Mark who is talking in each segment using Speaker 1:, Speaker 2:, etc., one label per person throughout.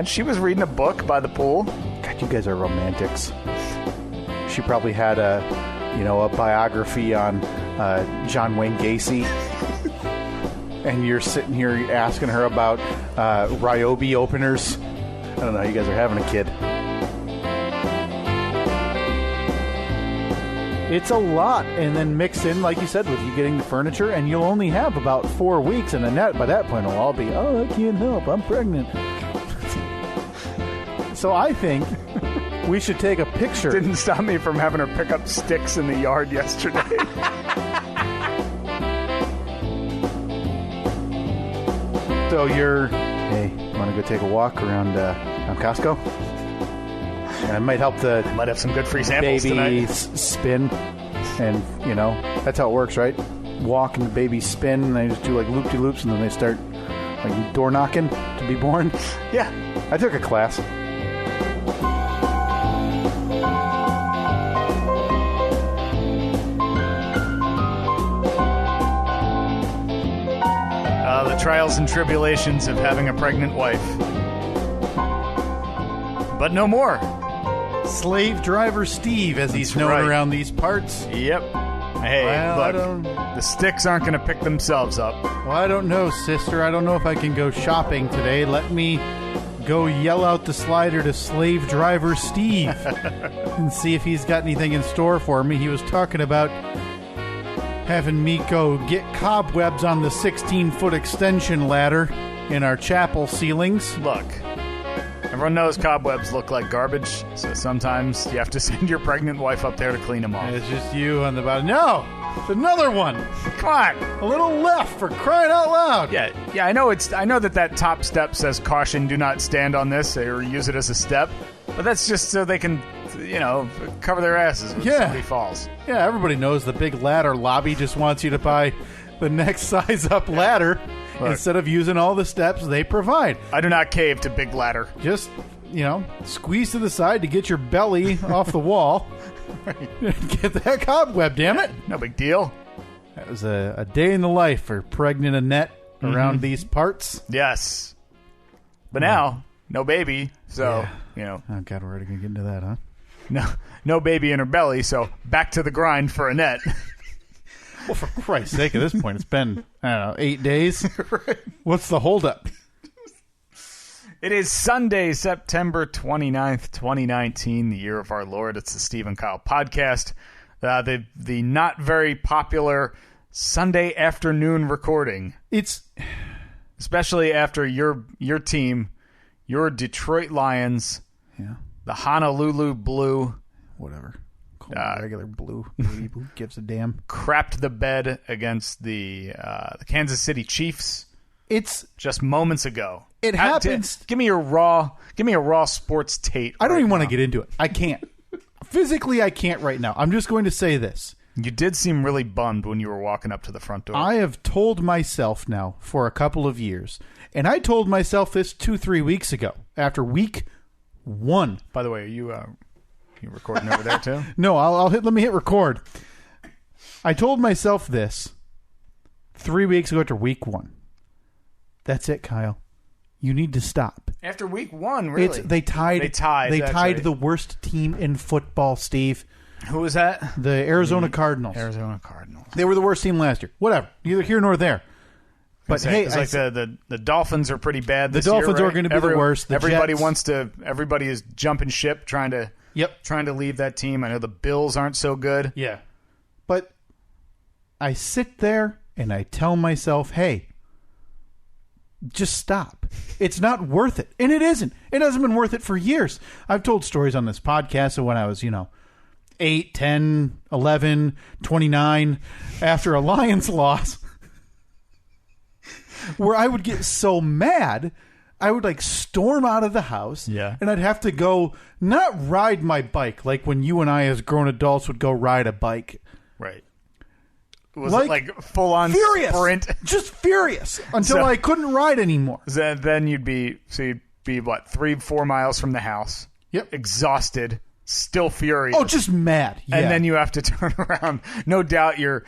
Speaker 1: man. She was reading a book by the pool.
Speaker 2: God, you guys are romantics. She probably had a biography on John Wayne Gacy. And you're sitting here asking her about Ryobi openers. I don't know. You guys are having a kid. It's a lot. And then mixed in, like you said, with you getting the furniture. And you'll only have about 4 weeks. And then by that point, it'll all be, I can't help. I'm pregnant. So I think we should take a picture.
Speaker 1: Didn't stop me from having her pick up sticks in the yard yesterday.
Speaker 2: So hey, you want to go take a walk around Costco? And I might help the
Speaker 1: Might have some good free samples
Speaker 2: baby
Speaker 1: tonight.
Speaker 2: spin. And, that's how it works, right? Walk and the baby spin, and they just do like loop-de-loops, and then they start like door knocking to be born.
Speaker 1: Yeah.
Speaker 2: I took a class.
Speaker 1: The trials and tribulations of having a pregnant wife. But no more.
Speaker 2: Slave driver Steve, as he's known around these parts.
Speaker 1: Yep. Hey,
Speaker 2: well,
Speaker 1: look, the sticks aren't going to pick themselves up.
Speaker 2: Well, I don't know, sister. I don't know if I can go shopping today. Let me go yell out the slider to slave driver Steve and see if he's got anything in store for me. He was talking about having me go get cobwebs on the 16-foot extension ladder in our chapel ceilings.
Speaker 1: Look, everyone knows cobwebs look like garbage, so sometimes you have to send your pregnant wife up there to clean them off.
Speaker 2: It's just you on the bottom. No! It's another one!
Speaker 1: Come on!
Speaker 2: A little left, for crying out loud!
Speaker 1: Yeah, I know that top step says caution, do not stand on this, or use it as a step, but that's just so they can, cover their asses when somebody falls.
Speaker 2: Yeah, everybody knows the big ladder lobby just wants you to buy the next size up ladder instead of using all the steps they provide.
Speaker 1: I do not cave to big ladder.
Speaker 2: Just, squeeze to the side to get your belly off the wall. Get that cobweb, damn it.
Speaker 1: No big deal.
Speaker 2: That was a day in the life for pregnant Annette around these parts.
Speaker 1: Yes. But now, no baby, so,
Speaker 2: Oh, God, we're already going to get into that, huh?
Speaker 1: No baby in her belly, so back to the grind for Annette.
Speaker 2: Well, for Christ's sake, at this point, it's been, 8 days.
Speaker 1: Right.
Speaker 2: What's the holdup?
Speaker 1: It is Sunday, September 29th, 2019, the year of our Lord. It's the Steve and Kyle podcast, the not very popular Sunday afternoon recording.
Speaker 2: It's
Speaker 1: especially after your team, your Detroit Lions, the Honolulu Blue,
Speaker 2: whatever, regular blue. Who gives a damn?
Speaker 1: Crapped the bed against the Kansas City Chiefs.
Speaker 2: It's
Speaker 1: just moments ago.
Speaker 2: It happens.
Speaker 1: Give me a raw sports tape.
Speaker 2: I don't even want to get into it. I can't. Physically, I can't right now. I'm just going to say this.
Speaker 1: You did seem really bummed when you were walking up to the front door.
Speaker 2: I have told myself now for a couple of years, and I told myself this 2-3 weeks ago after week 1.
Speaker 1: By the way, are you recording over there too?
Speaker 2: No, let me hit record. I told myself this 3 weeks ago after week 1. That's it, Kyle. You need to stop.
Speaker 1: After week 1, really?
Speaker 2: They tied the worst team in football, Steve.
Speaker 1: Who was that?
Speaker 2: The Arizona Cardinals.
Speaker 1: Arizona Cardinals.
Speaker 2: They were the worst team last year. Whatever. Neither here nor there. But hey,
Speaker 1: it's like the Dolphins are pretty bad this
Speaker 2: year. The Dolphins
Speaker 1: year,
Speaker 2: are going to be the worst.
Speaker 1: Everybody is jumping ship, trying to leave that team. I know the Bills aren't so good.
Speaker 2: Yeah. But I sit there and I tell myself, hey, just stop. It's not worth it. And it isn't. It hasn't been worth it for years. I've told stories on this podcast of when I was, 8, 10, 11, 29 after a Lions loss where I would get so mad I would storm out of the house and I'd have to go not ride my bike like when you and I as grown adults would go ride a bike.
Speaker 1: Right. Was it full on sprint?
Speaker 2: Just furious until I couldn't ride anymore.
Speaker 1: Then you'd be 3-4 miles from the house.
Speaker 2: Yep.
Speaker 1: Exhausted. still furious.
Speaker 2: Oh, just mad. Yeah.
Speaker 1: And then you have to turn around. No doubt you're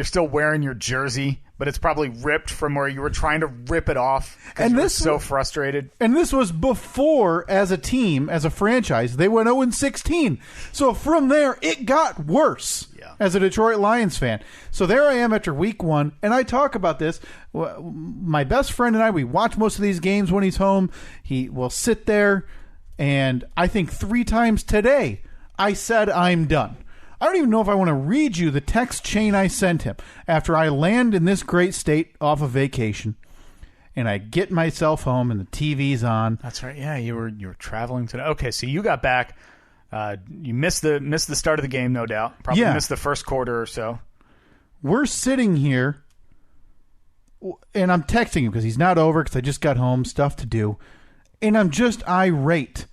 Speaker 1: still wearing your jersey, but it's probably ripped from where you were trying to rip it off because you were so frustrated.
Speaker 2: And this was before, as a team, as a franchise, they went 0-16. So from there, it got worse as a Detroit Lions fan. So there I am after week 1, and I talk about this. My best friend and I, we watch most of these games when he's home. He will sit there, and I think 3 times today, I said I'm done. I don't even know if I want to read you the text chain I sent him after I land in this great state off of vacation, and I get myself home and the TV's on.
Speaker 1: That's right. Yeah, you were traveling today. Okay, so you got back. You missed the start of the game, no doubt. Probably missed the first quarter or so.
Speaker 2: We're sitting here, and I'm texting him because he's not over because I just got home, stuff to do, and I'm just irate.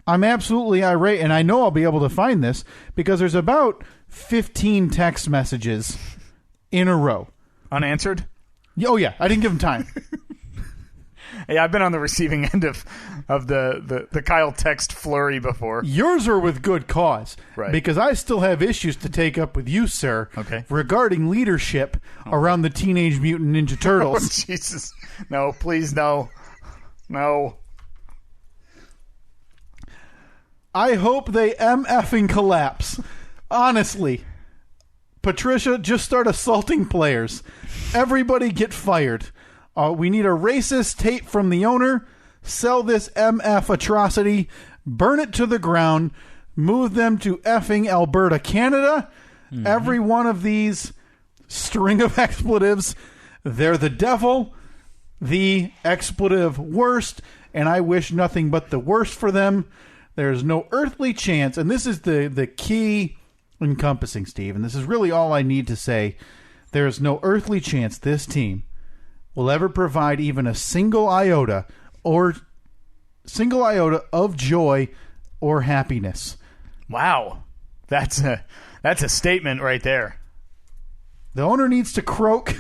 Speaker 2: I'm absolutely irate, and I know I'll be able to find this because there's about 15 text messages in a row.
Speaker 1: Unanswered?
Speaker 2: Oh, yeah. I didn't give him time.
Speaker 1: Yeah, I've been on the receiving end of the Kyle text flurry before.
Speaker 2: Yours are with good cause.
Speaker 1: Right.
Speaker 2: Because I still have issues to take up with you, sir, regarding leadership around the Teenage Mutant Ninja Turtles.
Speaker 1: Oh, Jesus. No, please, no. No.
Speaker 2: I hope they MFing collapse. Honestly. Patricia, just start assaulting players. Everybody get fired. We need a racist tape from the owner. Sell this MF atrocity. Burn it to the ground. Move them to effing Alberta, Canada. Mm-hmm. Every one of these string of expletives, they're the devil, the expletive worst, and I wish nothing but the worst for them. There's no earthly chance, and this is the key encompassing, Steve, and this is really all I need to say. There is no earthly chance this team will ever provide even a single iota of joy or happiness.
Speaker 1: Wow. That's a statement right there.
Speaker 2: The owner needs to croak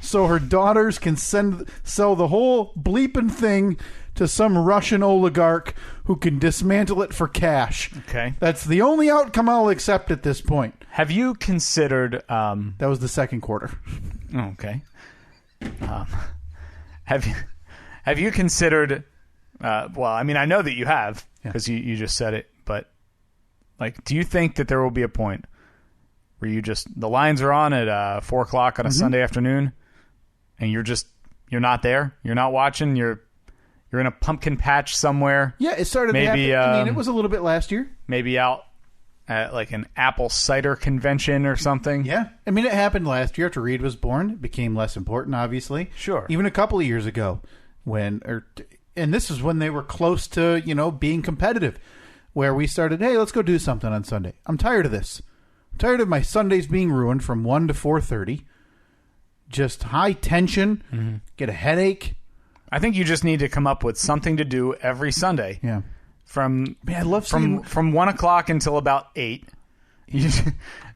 Speaker 2: so her daughters can sell the whole bleeping thing to some Russian oligarch who can dismantle it for cash.
Speaker 1: Okay.
Speaker 2: That's the only outcome I'll accept at this point.
Speaker 1: Have you considered...
Speaker 2: That was the second quarter.
Speaker 1: Okay. Have you considered... well, I mean, I know that you have, because you just said it, but like, do you think that there will be a point where the Lions are on at 4 o'clock on a Sunday afternoon, and you're not there? You're not watching? You're in a pumpkin patch somewhere.
Speaker 2: Yeah, it started to happen. I mean, it was a little bit last year.
Speaker 1: Maybe out at like an apple cider convention or something.
Speaker 2: Yeah. I mean, it happened last year after Reed was born. It became less important, obviously.
Speaker 1: Sure.
Speaker 2: Even a couple of years ago and this is when they were close to, being competitive, where we started, hey, let's go do something on Sunday. I'm tired of this. I'm tired of my Sundays being ruined from 1 to 4:30. Just high tension, get a headache.
Speaker 1: I think you just need to come up with something to do every Sunday.
Speaker 2: Yeah.
Speaker 1: I love from 1 o'clock until about 8. You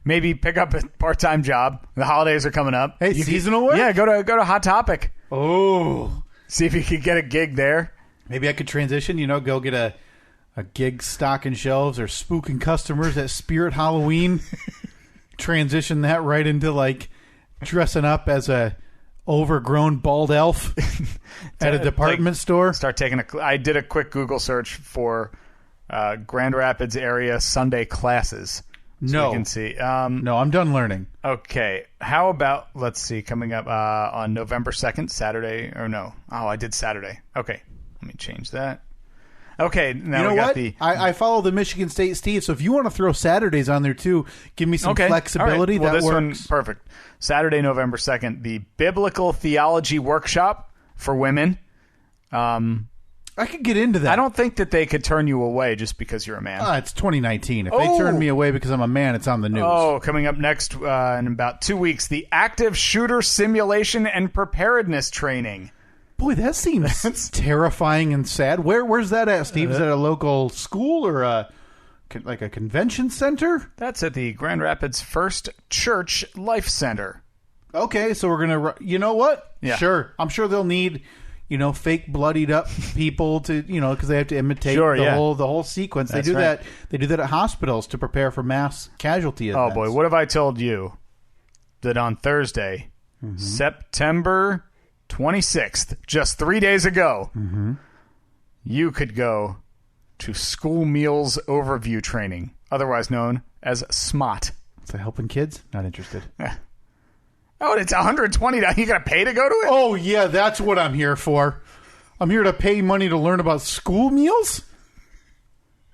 Speaker 1: maybe pick up a part-time job. The holidays are coming up.
Speaker 2: Hey, seasonal work?
Speaker 1: Yeah, go to Hot Topic.
Speaker 2: Oh.
Speaker 1: See if you could get a gig there.
Speaker 2: Maybe I could transition, go get a gig stocking shelves or spooking customers at Spirit Halloween. Transition that right into like dressing up as a overgrown bald elf at a department store.
Speaker 1: Start taking I did a quick Google search for Grand Rapids area Sunday classes. So we can see.
Speaker 2: No, I'm done learning.
Speaker 1: Okay. How about, let's see, coming up on November 2nd, Saturday, or no. Oh, I did Saturday. Okay. Let me change that. Okay. Now we got
Speaker 2: what? I follow the Michigan State Steve, so if you want to throw Saturdays on there too, give me some flexibility.
Speaker 1: All right. Well,
Speaker 2: that
Speaker 1: this
Speaker 2: works.
Speaker 1: one, perfect. Saturday, November 2nd, the Biblical Theology Workshop for women.
Speaker 2: I could get into that.
Speaker 1: I don't think that they could turn you away just because you're a man.
Speaker 2: It's 2019. If they turn me away because I'm a man, it's on the news.
Speaker 1: Oh, coming up next in about 2 weeks, the Active Shooter Simulation and Preparedness Training.
Speaker 2: Boy, that seems terrifying and sad. Where's that at, Steve? Is that a local school or like a convention center?
Speaker 1: That's at the Grand Rapids First Church Life Center.
Speaker 2: Okay, so we're going to... You know what?
Speaker 1: Yeah.
Speaker 2: Sure. I'm sure they'll need... fake bloodied up people to, because they have to imitate the whole sequence.
Speaker 1: That's
Speaker 2: they do
Speaker 1: right.
Speaker 2: that. They do that at hospitals to prepare for mass casualty events.
Speaker 1: Oh boy, what if I told you that on Thursday, September 26th, just 3 days ago, you could go to School Meals Overview Training, otherwise known as SMOT.
Speaker 2: Is that helping kids? Not interested.
Speaker 1: Oh, and it's $120. You got to pay to go to it?
Speaker 2: Oh, yeah, that's what I'm here for. I'm here to pay money to learn about school meals?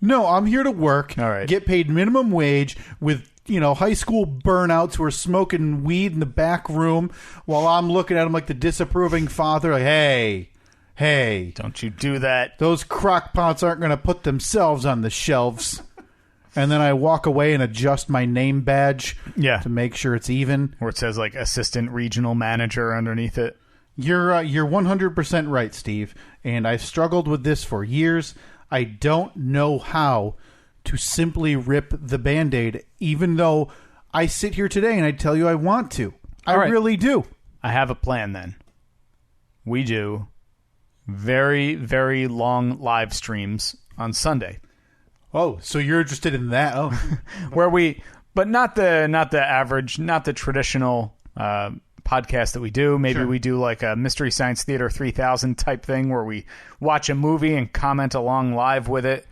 Speaker 2: No, I'm here to work,
Speaker 1: all right,
Speaker 2: get paid minimum wage with, high school burnouts who are smoking weed in the back room while I'm looking at them like the disapproving father. Like, hey.
Speaker 1: Don't you do that.
Speaker 2: Those crock pots aren't going to put themselves on the shelves. And then I walk away and adjust my name badge to make sure it's even.
Speaker 1: Where it says, like, assistant regional manager underneath it.
Speaker 2: You're 100% right, Steve. And I've struggled with this for years. I don't know how to simply rip the Band-Aid, even though I sit here today and I tell you I want to. I really do.
Speaker 1: I have a plan, then. We do very, very long live streams on Sunday.
Speaker 2: Oh, so you're interested in that? Oh,
Speaker 1: but not the average, not the traditional podcast that we do. Maybe we do like a Mystery Science Theater 3000 type thing where we watch a movie and comment along live with it.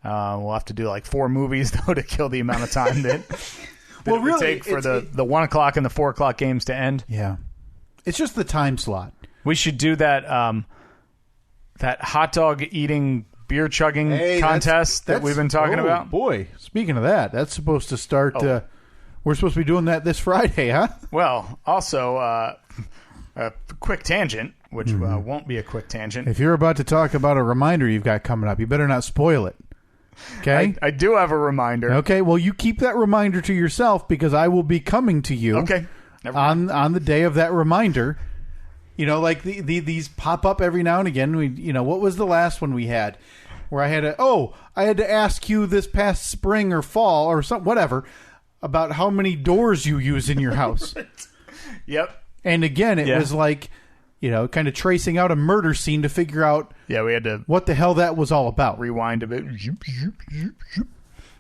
Speaker 1: We'll have to do like 4 movies though to kill the amount of time that it would take for the 1 o'clock and the 4 o'clock games to end.
Speaker 2: Yeah, it's just the time slot.
Speaker 1: We should do that that hot dog eating, beer chugging contest that we've been talking about.
Speaker 2: Boy, speaking of that, that's supposed to start. We're supposed to be doing that this Friday, huh?
Speaker 1: Well, also a quick tangent, which won't be a quick tangent.
Speaker 2: If you're about to talk about a reminder you've got coming up, you better not spoil it. Okay?
Speaker 1: I do have a reminder.
Speaker 2: Okay, well, you keep that reminder to yourself because I will be coming to you on the day of that reminder. Like these pop up every now and again. What was the last one we had where I had to ask you this past spring or fall or something, whatever, about how many doors you use in your house.
Speaker 1: Yep.
Speaker 2: And again, it was like, kind of tracing out a murder scene to figure out
Speaker 1: we had to
Speaker 2: what the hell that was all about.
Speaker 1: Rewind a bit.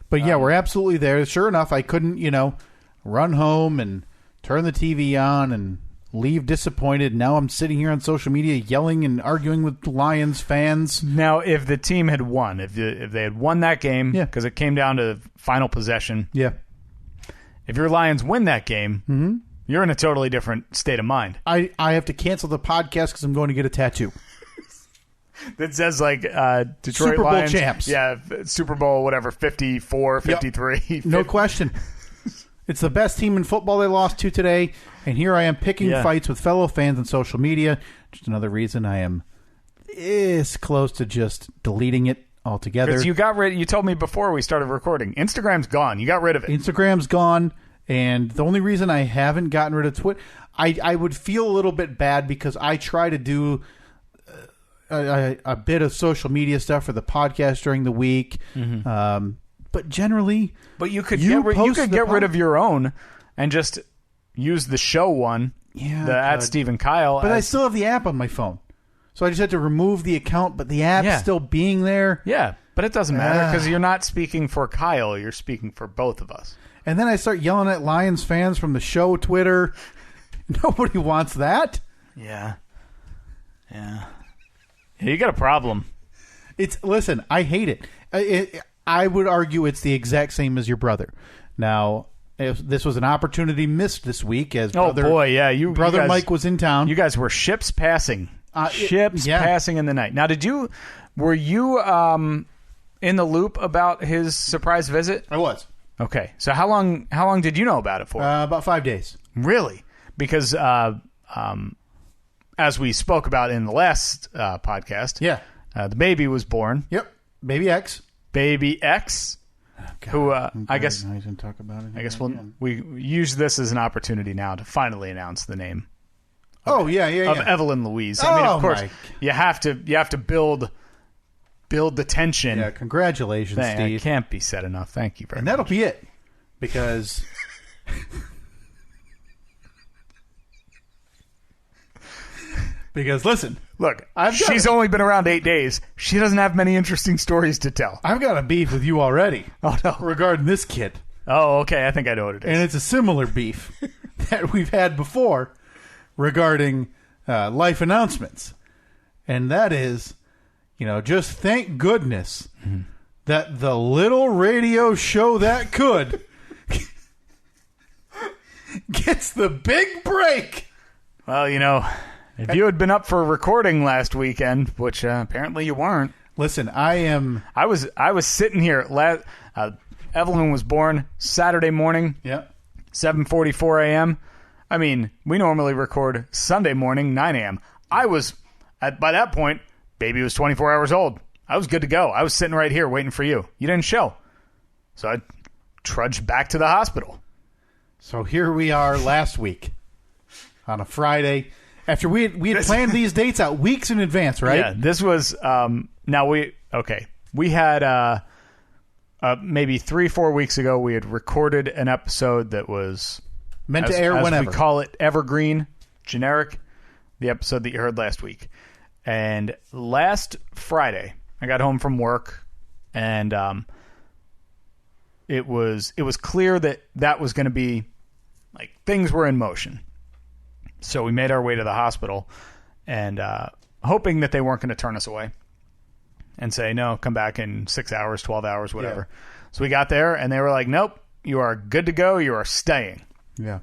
Speaker 2: But we're absolutely there. Sure enough, I couldn't, run home and turn the TV on and leave disappointed. Now I'm sitting here on social media yelling and arguing with Lions fans.
Speaker 1: Now, if the team had won, if they had won that game, because it came down to final possession.
Speaker 2: Yeah.
Speaker 1: If your Lions win that game, you're in a totally different state of mind.
Speaker 2: I have to cancel the podcast because I'm going to get a tattoo.
Speaker 1: That says like Detroit
Speaker 2: Super Bowl
Speaker 1: Lions,
Speaker 2: champs.
Speaker 1: Yeah, Super Bowl, whatever, 54, 53.
Speaker 2: Yep. No question. It's the best team in football they lost to today, and here I am picking fights with fellow fans on social media. Just another reason I am this close to just deleting it altogether.
Speaker 1: Because you told me before we started recording, Instagram's gone. You got rid of it.
Speaker 2: Instagram's gone, and the only reason I haven't gotten rid of Twitter, I would feel a little bit bad because I try to do a bit of social media stuff for the podcast during the week. But generally,
Speaker 1: you could get rid of your own and just use the show one, at Stephen Kyle.
Speaker 2: But I still have the app on my phone, so I just had to remove the account. But the app's still being there.
Speaker 1: Yeah, but it doesn't matter because you're not speaking for Kyle; you're speaking for both of us.
Speaker 2: And then I start yelling at Lions fans from the show Twitter. Nobody wants that.
Speaker 1: Yeah. You got a problem.
Speaker 2: Listen, I hate it. I would argue it's the exact same as your brother. Now, if this was an opportunity missed this week as brother Mike was in town.
Speaker 1: You guys were ships passing. Passing in the night. Now, were you in the loop about his surprise visit?
Speaker 2: I was.
Speaker 1: Okay. So how long did you know about it for?
Speaker 2: About 5 days.
Speaker 1: Really? Because as we spoke about in the last podcast, the baby was born.
Speaker 2: Yep. Baby X.
Speaker 1: Who I guess
Speaker 2: I didn't talk about it.
Speaker 1: I guess we use this as an opportunity now to finally announce the name.
Speaker 2: Of
Speaker 1: Evelyn Louise. I mean, of course, you have to build the tension.
Speaker 2: Yeah, congratulations, Steve.
Speaker 1: It can't be said enough. Thank you very much.
Speaker 2: And that'll be it, because listen,
Speaker 1: Look, she's only been around 8 days. She doesn't have many interesting stories to tell.
Speaker 2: I've got a beef with you already.
Speaker 1: Oh, no.
Speaker 2: Regarding this kid.
Speaker 1: Oh, okay. I think I know what it is.
Speaker 2: And it's a similar beef that we've had before regarding life announcements. And that is, just thank goodness that the little radio show that could gets the big break.
Speaker 1: Well, if you had been up for recording last weekend, which apparently you weren't.
Speaker 2: Listen, I
Speaker 1: was sitting here. Evelyn was born Saturday morning.
Speaker 2: Yeah.
Speaker 1: 7:44 a.m. I mean, we normally record Sunday morning, 9 a.m. By that point, baby was 24 hours old. I was good to go. I was sitting right here waiting for you. You didn't show. So I trudged back to the hospital.
Speaker 2: So here we are last week on a Friday. After we had planned these dates out weeks in advance, right?
Speaker 1: Yeah, this was, we had, maybe 3-4 weeks ago, we had recorded an episode that was
Speaker 2: meant to air whenever.
Speaker 1: We call it evergreen, generic, the episode that you heard last week. And last Friday, I got home from work, and it was clear that was going to be, like, things were in motion. So we made our way to the hospital, and hoping that they weren't going to turn us away and say, no, come back in 6 hours, 12 hours, whatever. Yeah. So we got there, and they were like, nope, you are good to go. You are staying.
Speaker 2: Yeah.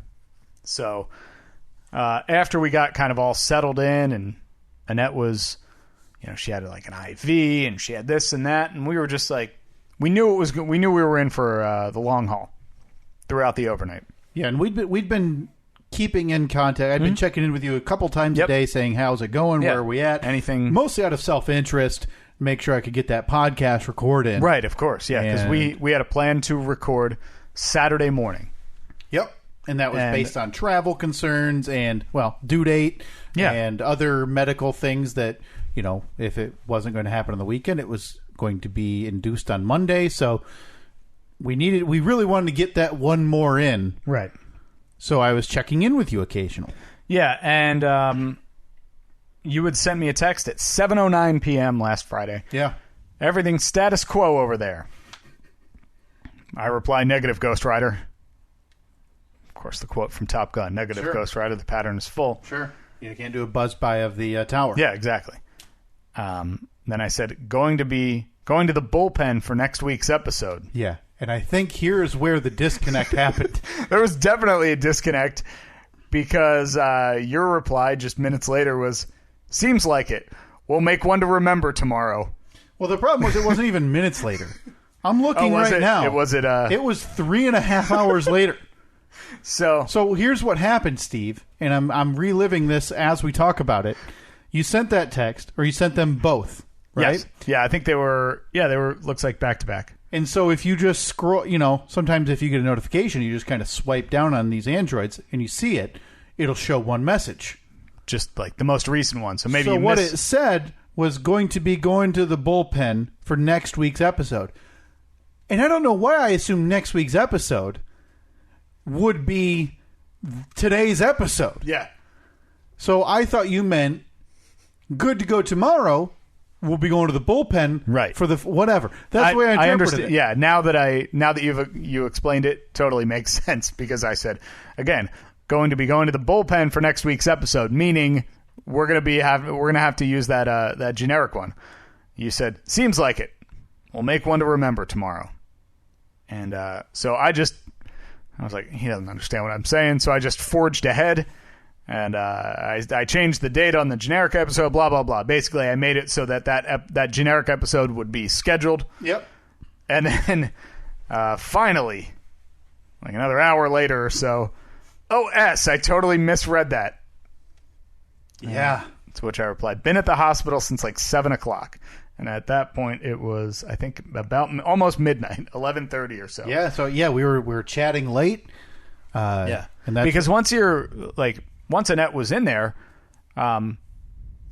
Speaker 1: So after we got kind of all settled in, and Annette was, she had like an IV, and she had this and that, and we were just like, we knew we were in for the long haul throughout the overnight.
Speaker 2: Yeah, and we'd been keeping in contact. I'd been checking in with you a couple times a day, saying, how's it going? Where are we at?
Speaker 1: Anything.
Speaker 2: Mostly out of self-interest, make sure I could get that podcast recorded.
Speaker 1: Right, of course, yeah, because we had a plan to record Saturday morning.
Speaker 2: Yep, and that was based on travel concerns and, due date and other medical things that, if it wasn't going to happen on the weekend, it was going to be induced on Monday, so we really wanted to get that one more in.
Speaker 1: Right.
Speaker 2: So I was checking in with you occasionally.
Speaker 1: Yeah, and you would send me a text at 7:09 p.m. last Friday.
Speaker 2: Yeah.
Speaker 1: Everything's status quo over there. I reply, negative, Ghost Rider. Of course, the quote from Top Gun, negative, Ghost Rider, the pattern is full.
Speaker 2: Sure. You can't do a buzz-by of the tower.
Speaker 1: Yeah, exactly. Then I said, going to the bullpen for next week's episode.
Speaker 2: Yeah. And I think here's where the disconnect happened.
Speaker 1: There was definitely a disconnect because your reply just minutes later was, seems like it. We'll make one to remember tomorrow.
Speaker 2: Well, the problem was it wasn't even minutes later. I'm looking now.
Speaker 1: It was
Speaker 2: 3.5 hours later. So here's what happened, Steve, and I'm reliving this as we talk about it. You sent that text, or you sent them both, right?
Speaker 1: Yes. Yeah, I think they were, looks like back to back.
Speaker 2: And so if you just scroll, sometimes if you get a notification, you just kind of swipe down on these Androids and you see it, it'll show one message.
Speaker 1: Just like the most recent one. So maybe
Speaker 2: So what it said was going to be going to the bullpen for next week's episode. And I don't know why I assumed next week's episode would be today's episode.
Speaker 1: Yeah.
Speaker 2: So I thought you meant good to go tomorrow. We'll be going to the bullpen,
Speaker 1: right,
Speaker 2: for the whatever. That's the way I interpreted it.
Speaker 1: Yeah, now that you explained it, totally makes sense because I said again, going to the bullpen for next week's episode, meaning we're gonna have to use that generic one. You said seems like it. We'll make one to remember tomorrow, and so I was like, he doesn't understand what I'm saying, so I just forged ahead. And I changed the date on the generic episode, blah, blah, blah. Basically, I made it so that generic episode would be scheduled.
Speaker 2: Yep.
Speaker 1: And then finally, like another hour later or so, I totally misread that.
Speaker 2: Yeah.
Speaker 1: To which I replied, been at the hospital since like 7 o'clock. And at that point, it was, I think, about almost midnight, 11:30 or so.
Speaker 2: Yeah, so we were chatting late.
Speaker 1: And because once Annette was in there,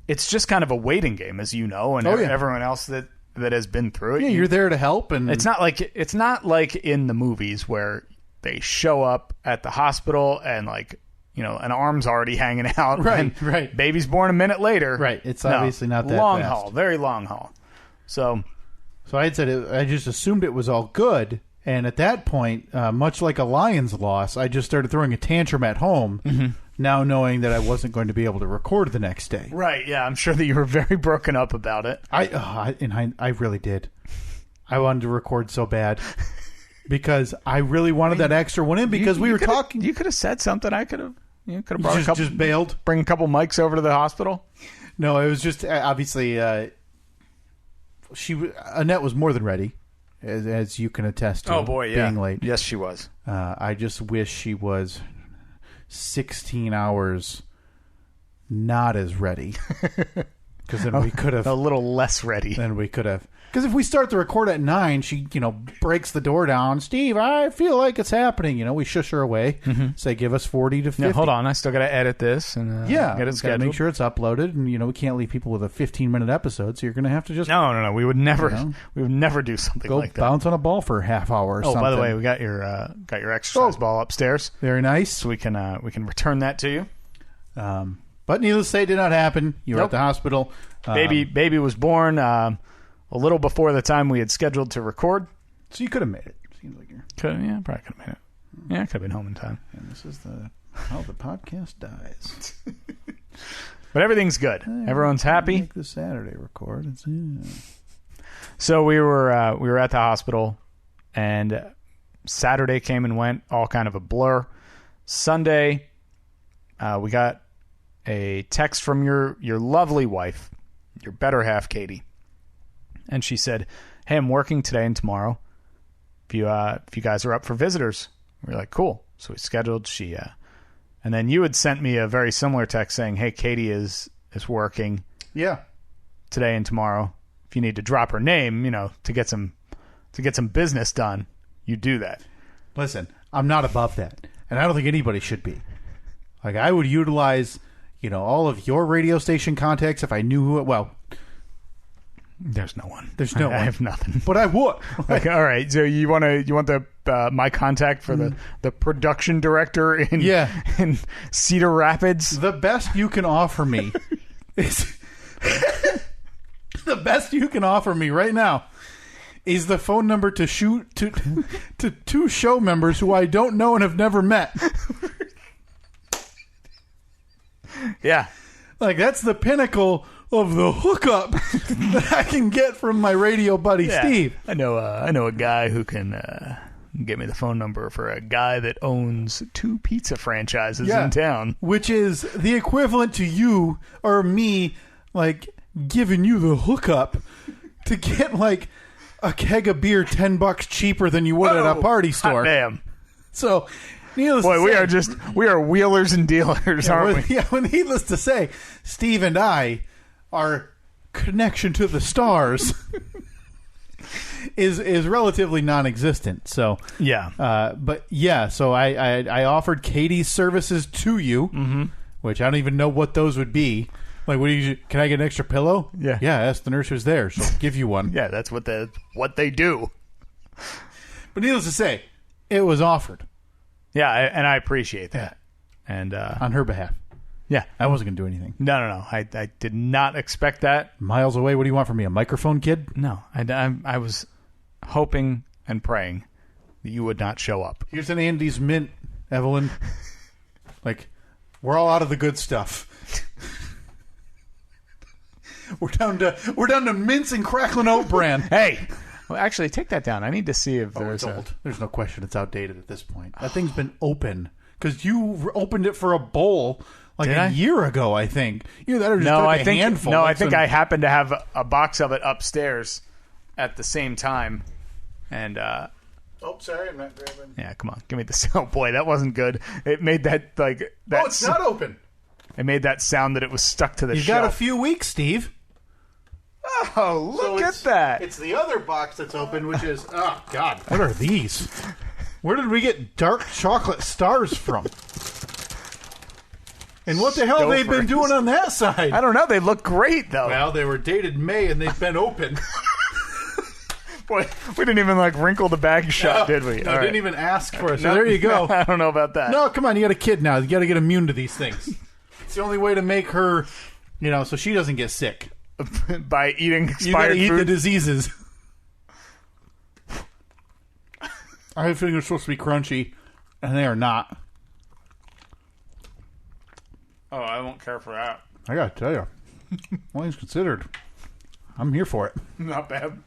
Speaker 1: it's just kind of a waiting game, as you know, and everyone else that has been through it.
Speaker 2: Yeah, you're there to help, and
Speaker 1: it's not like in the movies where they show up at the hospital and like an arm's already hanging out.
Speaker 2: Right.
Speaker 1: Baby's born a minute later.
Speaker 2: Right. It's obviously not that
Speaker 1: long
Speaker 2: fast.
Speaker 1: haul, very long haul. So
Speaker 2: I had said I just assumed it was all good, and at that point, much like a Lions loss, I just started throwing a tantrum at home. Now knowing that I wasn't going to be able to record the next day.
Speaker 1: Right. Yeah, I'm sure that you were very broken up about it.
Speaker 2: I really did. I wanted to record so bad. Because I really wanted that extra one in because we were talking.
Speaker 1: You could have said something. I could have. You could have brought a couple.
Speaker 2: Just bailed.
Speaker 1: Bring a couple mics over to the hospital.
Speaker 2: No, it was just obviously. Annette was more than ready, as you can attest to.
Speaker 1: Oh boy, yeah.
Speaker 2: Being late.
Speaker 1: Yes, she was.
Speaker 2: I just wish she was 16 hours not as ready. Because then we could have
Speaker 1: a little less ready.
Speaker 2: Then we could have. Because if we start the record at 9, she, breaks the door down. Steve, I feel like it's happening. We shush her away. Say, give us 40 to 50.
Speaker 1: Yeah, hold on. I still got to edit this and get it scheduled.
Speaker 2: Make sure it's uploaded. And, we can't leave people with a 15-minute episode. So you're going to have to just...
Speaker 1: No. We would never do something like that.
Speaker 2: Go bounce on a ball for a half hour or something.
Speaker 1: Oh, by the way, we got your exercise ball upstairs.
Speaker 2: Very nice.
Speaker 1: So we can return that to you.
Speaker 2: But needless to say, it did not happen. You were at the hospital.
Speaker 1: Baby was born... a little before the time we had scheduled to record.
Speaker 2: So you could have made it. Seems like you're...
Speaker 1: probably could have made it. Yeah, I could have been home in time.
Speaker 2: And this is how the podcast dies.
Speaker 1: But everything's good. Everyone's happy.
Speaker 2: Make the Saturday record.
Speaker 1: So we were at the hospital, and Saturday came and went, all kind of a blur. Sunday, we got a text from your lovely wife, your better half, Katie. And she said, hey, I'm working today and tomorrow. If you guys are up for visitors. We were like, cool. So we scheduled. And then you had sent me a very similar text saying, hey, Katie is working.
Speaker 2: Yeah.
Speaker 1: Today and tomorrow. If you need to drop her name, to get some business done, you do that.
Speaker 2: Listen, I'm not above that. And I don't think anybody should be. Like, I would utilize, all of your radio station contacts if I knew who it... Well...
Speaker 1: There's no one.
Speaker 2: There's no one.
Speaker 1: I have nothing.
Speaker 2: But I would.
Speaker 1: Okay, all right. So you want the my contact for the production director in Cedar Rapids?
Speaker 2: The best you can offer me is the best you can offer me right now is the phone number to two show members who I don't know and have never met.
Speaker 1: Yeah.
Speaker 2: Like, that's the pinnacle of the hookup that I can get from my radio buddy Steve.
Speaker 1: I know a guy who can give me the phone number for a guy that owns 2 pizza franchises in town.
Speaker 2: Which is the equivalent to you or me, like, giving you the hookup to get, like, a keg of beer $10 cheaper than you would at a party store.
Speaker 1: Hot damn.
Speaker 2: So... Needless to say,
Speaker 1: we are wheelers and dealers, aren't we?
Speaker 2: Yeah, well, needless to say, Steve and I, our connection to the stars is relatively non-existent. So
Speaker 1: yeah,
Speaker 2: so I offered Katie's services to you, which I don't even know what those would be. Like, can I get an extra pillow?
Speaker 1: Yeah,
Speaker 2: ask the nurse who's there. She'll give you one.
Speaker 1: Yeah, that's what they do.
Speaker 2: But needless to say, it was offered.
Speaker 1: Yeah, and I appreciate that. Yeah. And
Speaker 2: on her behalf.
Speaker 1: Yeah.
Speaker 2: I wasn't going to do anything.
Speaker 1: No. I did not expect that.
Speaker 2: Miles away, what do you want from me? A microphone, kid?
Speaker 1: No. I was hoping and praying that you would not show up.
Speaker 2: Here's an Andy's Mint, Evelyn. Like, we're all out of the good stuff. We're down to mince and crackling oat bran.
Speaker 1: Hey! Well, actually, take that down. I need to see if there's
Speaker 2: old. There's no question it's outdated at this point. That thing's been open because you opened it for a bowl a year ago, I think. Either that or just a handful.
Speaker 1: No, I think I happened to have a box of it upstairs at the same time. And
Speaker 2: oh, sorry, I'm not grabbing.
Speaker 1: Yeah, come on, give me this. Oh boy, that wasn't good. It made that that.
Speaker 2: Oh, it's not open.
Speaker 1: It made that sound that it was stuck to the shelf.
Speaker 2: You got a few weeks, Steve.
Speaker 1: Oh, look at that.
Speaker 2: It's the other box that's open, which is... Oh, God. What are these? Where did we get dark chocolate stars from? And what the hell have they been doing on that side?
Speaker 1: I don't know. They look great, though.
Speaker 2: Well, they were dated May, and they've been open.
Speaker 1: Boy, we didn't even wrinkle the bag shut, did we?
Speaker 2: No,
Speaker 1: All
Speaker 2: didn't
Speaker 1: right.
Speaker 2: even ask for it. So there you go.
Speaker 1: I don't know about that.
Speaker 2: No, come on. You got a kid now. You got to get immune to these things. It's the only way to make her, so she doesn't get sick.
Speaker 1: By eating
Speaker 2: You got to
Speaker 1: expired
Speaker 2: eat the
Speaker 1: food.
Speaker 2: diseases. I have a feeling they're supposed to be crunchy, and they are not.
Speaker 1: Oh, I won't care for that.
Speaker 2: I got to tell you. All things considered, I'm here for it.
Speaker 1: Not bad.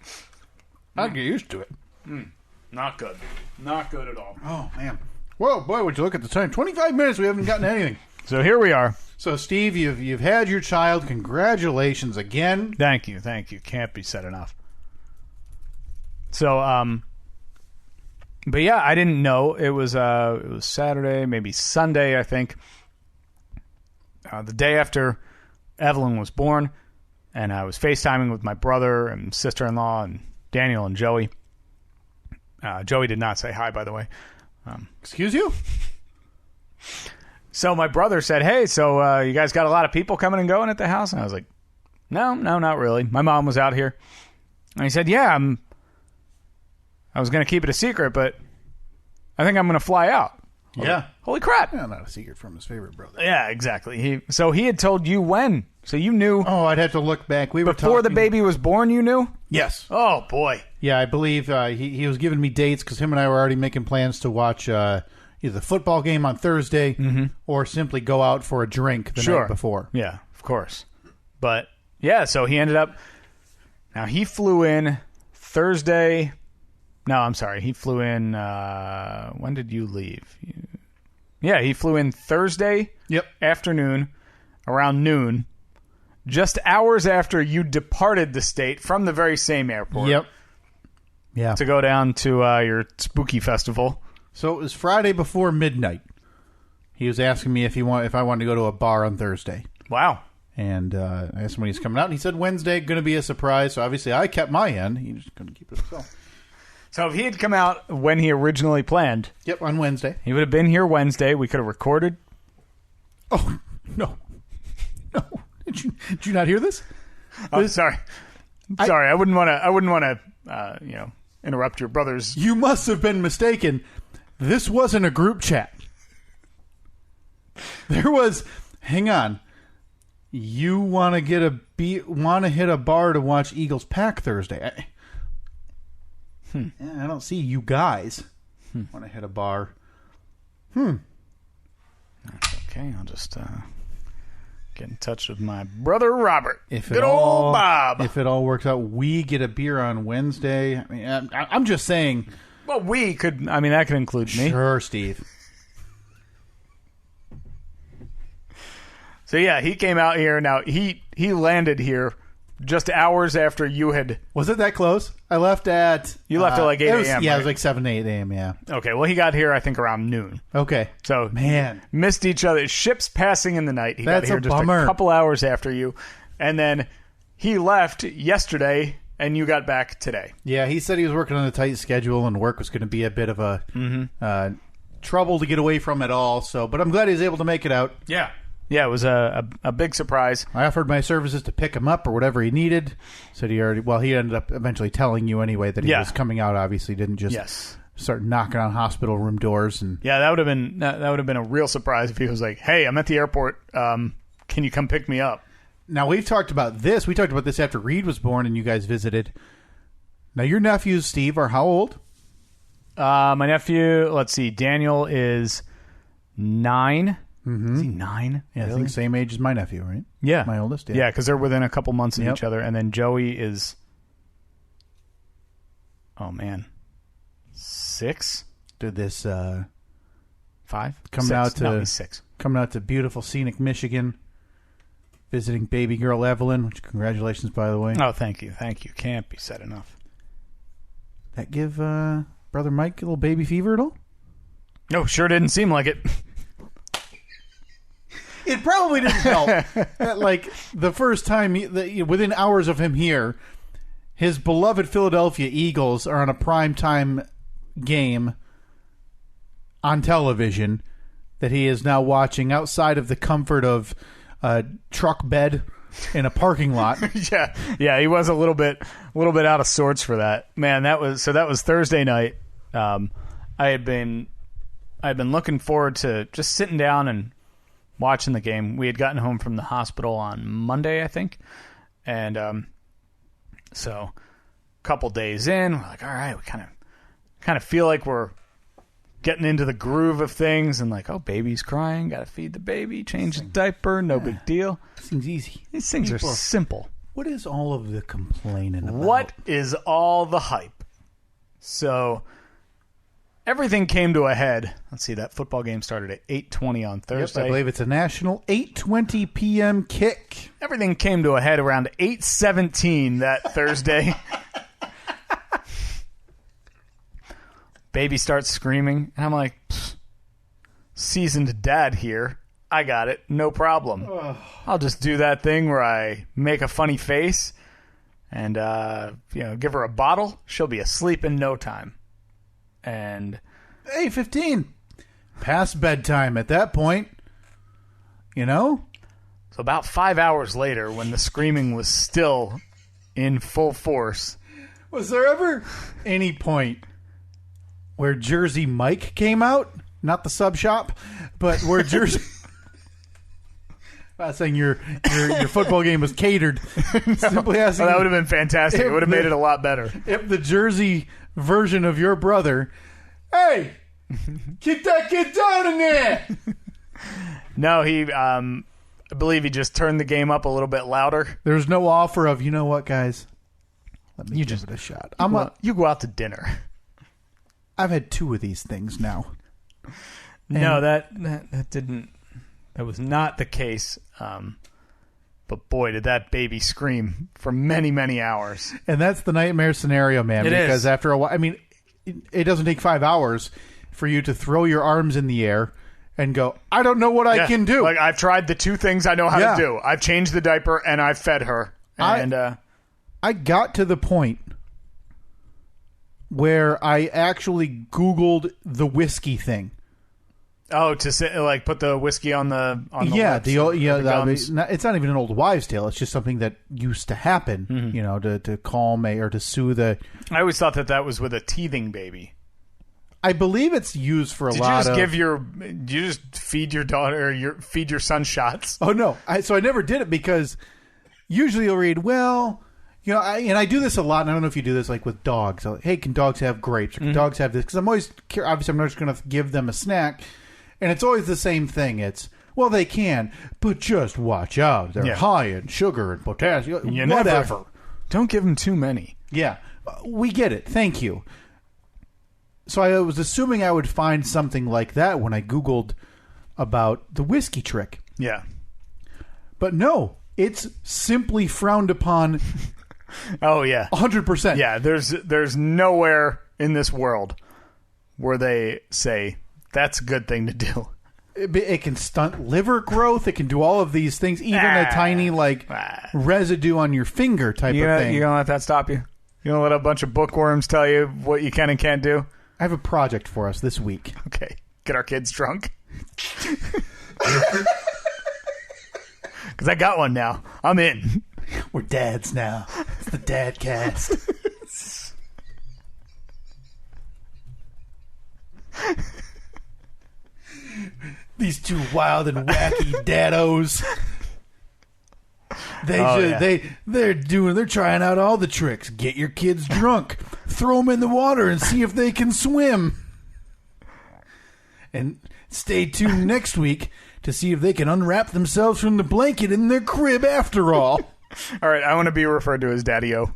Speaker 2: I'll get used to it.
Speaker 1: Not good. Not good at all.
Speaker 2: Oh, man. Whoa, boy, would you look at the time. 25 minutes, we haven't gotten anything.
Speaker 1: So here we are.
Speaker 2: So, Steve, you've had your child. Congratulations again.
Speaker 1: Thank you. Can't be said enough. So, but yeah, I didn't know it was Saturday, maybe Sunday, I think. The day after Evelyn was born, and I was FaceTiming with my brother and sister-in-law and Daniel and Joey. Joey did not say hi, by the way.
Speaker 2: Excuse you?
Speaker 1: So my brother said, hey, so you guys got a lot of people coming and going at the house? And I was like, no, not really. My mom was out here. And he said, yeah, I was going to keep it a secret, but I think I'm going to fly out.
Speaker 2: Yeah.
Speaker 1: Holy crap.
Speaker 2: Yeah, not a secret from his favorite brother.
Speaker 1: Yeah, exactly. He had told you when. So you knew.
Speaker 2: Oh, I'd have to look back. We were
Speaker 1: before the
Speaker 2: talking-
Speaker 1: baby was born, you knew?
Speaker 2: Yes.
Speaker 1: Oh, boy.
Speaker 2: Yeah, I believe he was giving me dates because him and I were already making plans to watch either the football game on Thursday or simply go out for a drink the night before.
Speaker 1: Yeah, of course. But, yeah, so he ended up... Now, he flew in Thursday... No, I'm sorry. He flew in... when did you leave? Yeah, he flew in Thursday afternoon around noon, just hours after you departed the state from the very same airport.
Speaker 2: Yep. Yeah.
Speaker 1: To go down to your spooky festival.
Speaker 2: So it was Friday before midnight. He was asking me if I wanted to go to a bar on Thursday.
Speaker 1: Wow.
Speaker 2: And I asked him when he's coming out, and he said Wednesday, going to be a surprise. So obviously I kept my end. He just couldn't keep it himself.
Speaker 1: So if he had come out when he originally planned...
Speaker 2: Yep, on Wednesday.
Speaker 1: He would have been here Wednesday. We could have recorded.
Speaker 2: Oh, no. No. Did you not hear this?
Speaker 1: Oh, sorry. Sorry, I wouldn't want to, interrupt your brother's...
Speaker 2: You must have been mistaken. This wasn't a group chat. There was... Hang on. You want to hit a bar to watch Eagles Pack Thursday? I don't see you guys want to hit a bar.
Speaker 1: That's okay. I'll just get in touch with my brother Robert. Good old Bob.
Speaker 2: If it all works out, we get a beer on Wednesday. I mean, I'm just saying.
Speaker 1: Well, we could. I mean, that could include me.
Speaker 2: Sure, Steve.
Speaker 1: So yeah, he came out here. Now he landed here just hours after you had...
Speaker 2: Was it that close? I left at...
Speaker 1: You left at like 8 a.m.,
Speaker 2: Yeah,
Speaker 1: right?
Speaker 2: it was like 7 to 8 a.m., yeah.
Speaker 1: Okay, well, he got here, I think, around noon.
Speaker 2: Okay.
Speaker 1: So,
Speaker 2: man,
Speaker 1: missed each other. Ships passing in the night. He got here just
Speaker 2: bummer.
Speaker 1: a couple hours after you. And then he left yesterday, and you got back today.
Speaker 2: Yeah, he said he was working on a tight schedule, and work was going to be a bit of a trouble to get away from it all. So, but I'm glad he was able to make it out.
Speaker 1: Yeah. Yeah, it was a big surprise.
Speaker 2: I offered my services to pick him up or whatever he needed. Said he ended up eventually telling you anyway that he was coming out. Obviously, didn't just start knocking on hospital room doors. And
Speaker 1: yeah, that would have been a real surprise if he was like, "Hey, I'm at the airport. Can you come pick me up?"
Speaker 2: Now we've talked about this. We talked about this after Reed was born, and you guys visited. Now your nephews, Steve, are how old?
Speaker 1: My nephew. Let's see. Daniel is 9. Mm-hmm. Is he 9?
Speaker 2: Yeah, really? I think same age as my nephew, right?
Speaker 1: Yeah.
Speaker 2: My oldest,
Speaker 1: Yeah, because they're within a couple months of each other. And then Joey is, 6?
Speaker 2: Did this
Speaker 1: 5?
Speaker 2: Coming
Speaker 1: 6.
Speaker 2: out to
Speaker 1: No, he's 6.
Speaker 2: Coming out to beautiful scenic Michigan, visiting baby girl Evelyn, which congratulations, by the way.
Speaker 1: Oh, thank you. Can't be said enough.
Speaker 2: That give brother Mike a little baby fever at all?
Speaker 1: No, sure didn't seem like it.
Speaker 2: It probably didn't help. Like, the first time, within hours of him here, his beloved Philadelphia Eagles are on a primetime game on television that he is now watching outside of the comfort of a truck bed in a parking lot.
Speaker 1: Yeah, he was a little bit out of sorts for that. Man, that was Thursday night. I'd been looking forward to just sitting down and watching the game. We had gotten home from the hospital on Monday, I think, and so a couple days in, we're like, all right, we kind of feel like we're getting into the groove of things, and like, oh, baby's crying, gotta feed the baby, change the diaper, no big deal.
Speaker 2: Seems easy.
Speaker 1: These things are simple.
Speaker 2: What is all of the complaining about?
Speaker 1: What is all the hype? So everything came to a head. Let's see, that football game started at 8:20 on Thursday.
Speaker 2: Yep, I believe it's a national 8:20 p.m. kick.
Speaker 1: Everything came to a head around 8:17 that Thursday. Baby starts screaming, and I'm like, seasoned dad here. I got it. No problem. I'll just do that thing where I make a funny face and give her a bottle. She'll be asleep in no time. And
Speaker 2: 8:15. Past bedtime at that point. So
Speaker 1: about 5 hours later, when the screaming was still in full force.
Speaker 2: Was there ever any point where Jersey Mike came out? Not the sub shop, but where Jersey... I'm not saying your football game was catered. Simply asking,
Speaker 1: that would have been fantastic. It would have made it a lot better.
Speaker 2: If the Jersey version of your brother, hey, keep that kid down in there.
Speaker 1: No, I believe he just turned the game up a little bit louder.
Speaker 2: There's no offer of, you know what, guys? Let me give it a shot.
Speaker 1: You go out to dinner.
Speaker 2: I've had 2 of these things now.
Speaker 1: No, that didn't. That was not the case. But boy, did that baby scream for many, many hours.
Speaker 2: And that's the nightmare scenario, man. Because after a while, I mean, it doesn't take 5 hours for you to throw your arms in the air and go, I don't know what I can do.
Speaker 1: Like, I've tried the 2 things I know how to do. I've changed the diaper and I've fed her. And
Speaker 2: I got to the point where I actually Googled the whiskey thing.
Speaker 1: Oh, to say, like, put the whiskey on the lips,
Speaker 2: it's not even an old wives' tale. It's just something that used to happen, to calm or to soothe a...
Speaker 1: I always thought that was with a teething baby.
Speaker 2: I believe it's used for
Speaker 1: Did you just feed your daughter or feed your son shots?
Speaker 2: Oh, no. So I never did it because usually you'll read, well... I do this a lot, and I don't know if you do this, like with dogs. Like, hey, can dogs have grapes? Or can dogs have this? Because I'm always obviously I'm not just going to give them a snack, and it's always the same thing. It's, well, they can, but just watch out. They're high in sugar and potassium. Whatever.
Speaker 1: Don't give them too many.
Speaker 2: Yeah, we get it. Thank you. So I was assuming I would find something like that when I Googled about the whiskey trick.
Speaker 1: Yeah.
Speaker 2: But no, it's simply frowned upon.
Speaker 1: Oh, yeah.
Speaker 2: 100%.
Speaker 1: Yeah, there's nowhere in this world where they say that's a good thing to do.
Speaker 2: It can stunt liver growth. It can do all of these things, even a tiny, residue on your finger type of thing.
Speaker 1: You gonna let that stop you? You gonna let a bunch of bookworms tell you what you can and can't do?
Speaker 2: I have a project for us this week.
Speaker 1: Okay. Get our kids drunk. Because I got one now. I'm in.
Speaker 2: We're dads now. It's the dad cast. These 2 wild and wacky daddos. They're trying out all the tricks. Get your kids drunk. Throw them in the water and see if they can swim. And stay tuned next week to see if they can unwrap themselves from the blanket in their crib after all.
Speaker 1: All right, I want to be referred to as Daddy-O.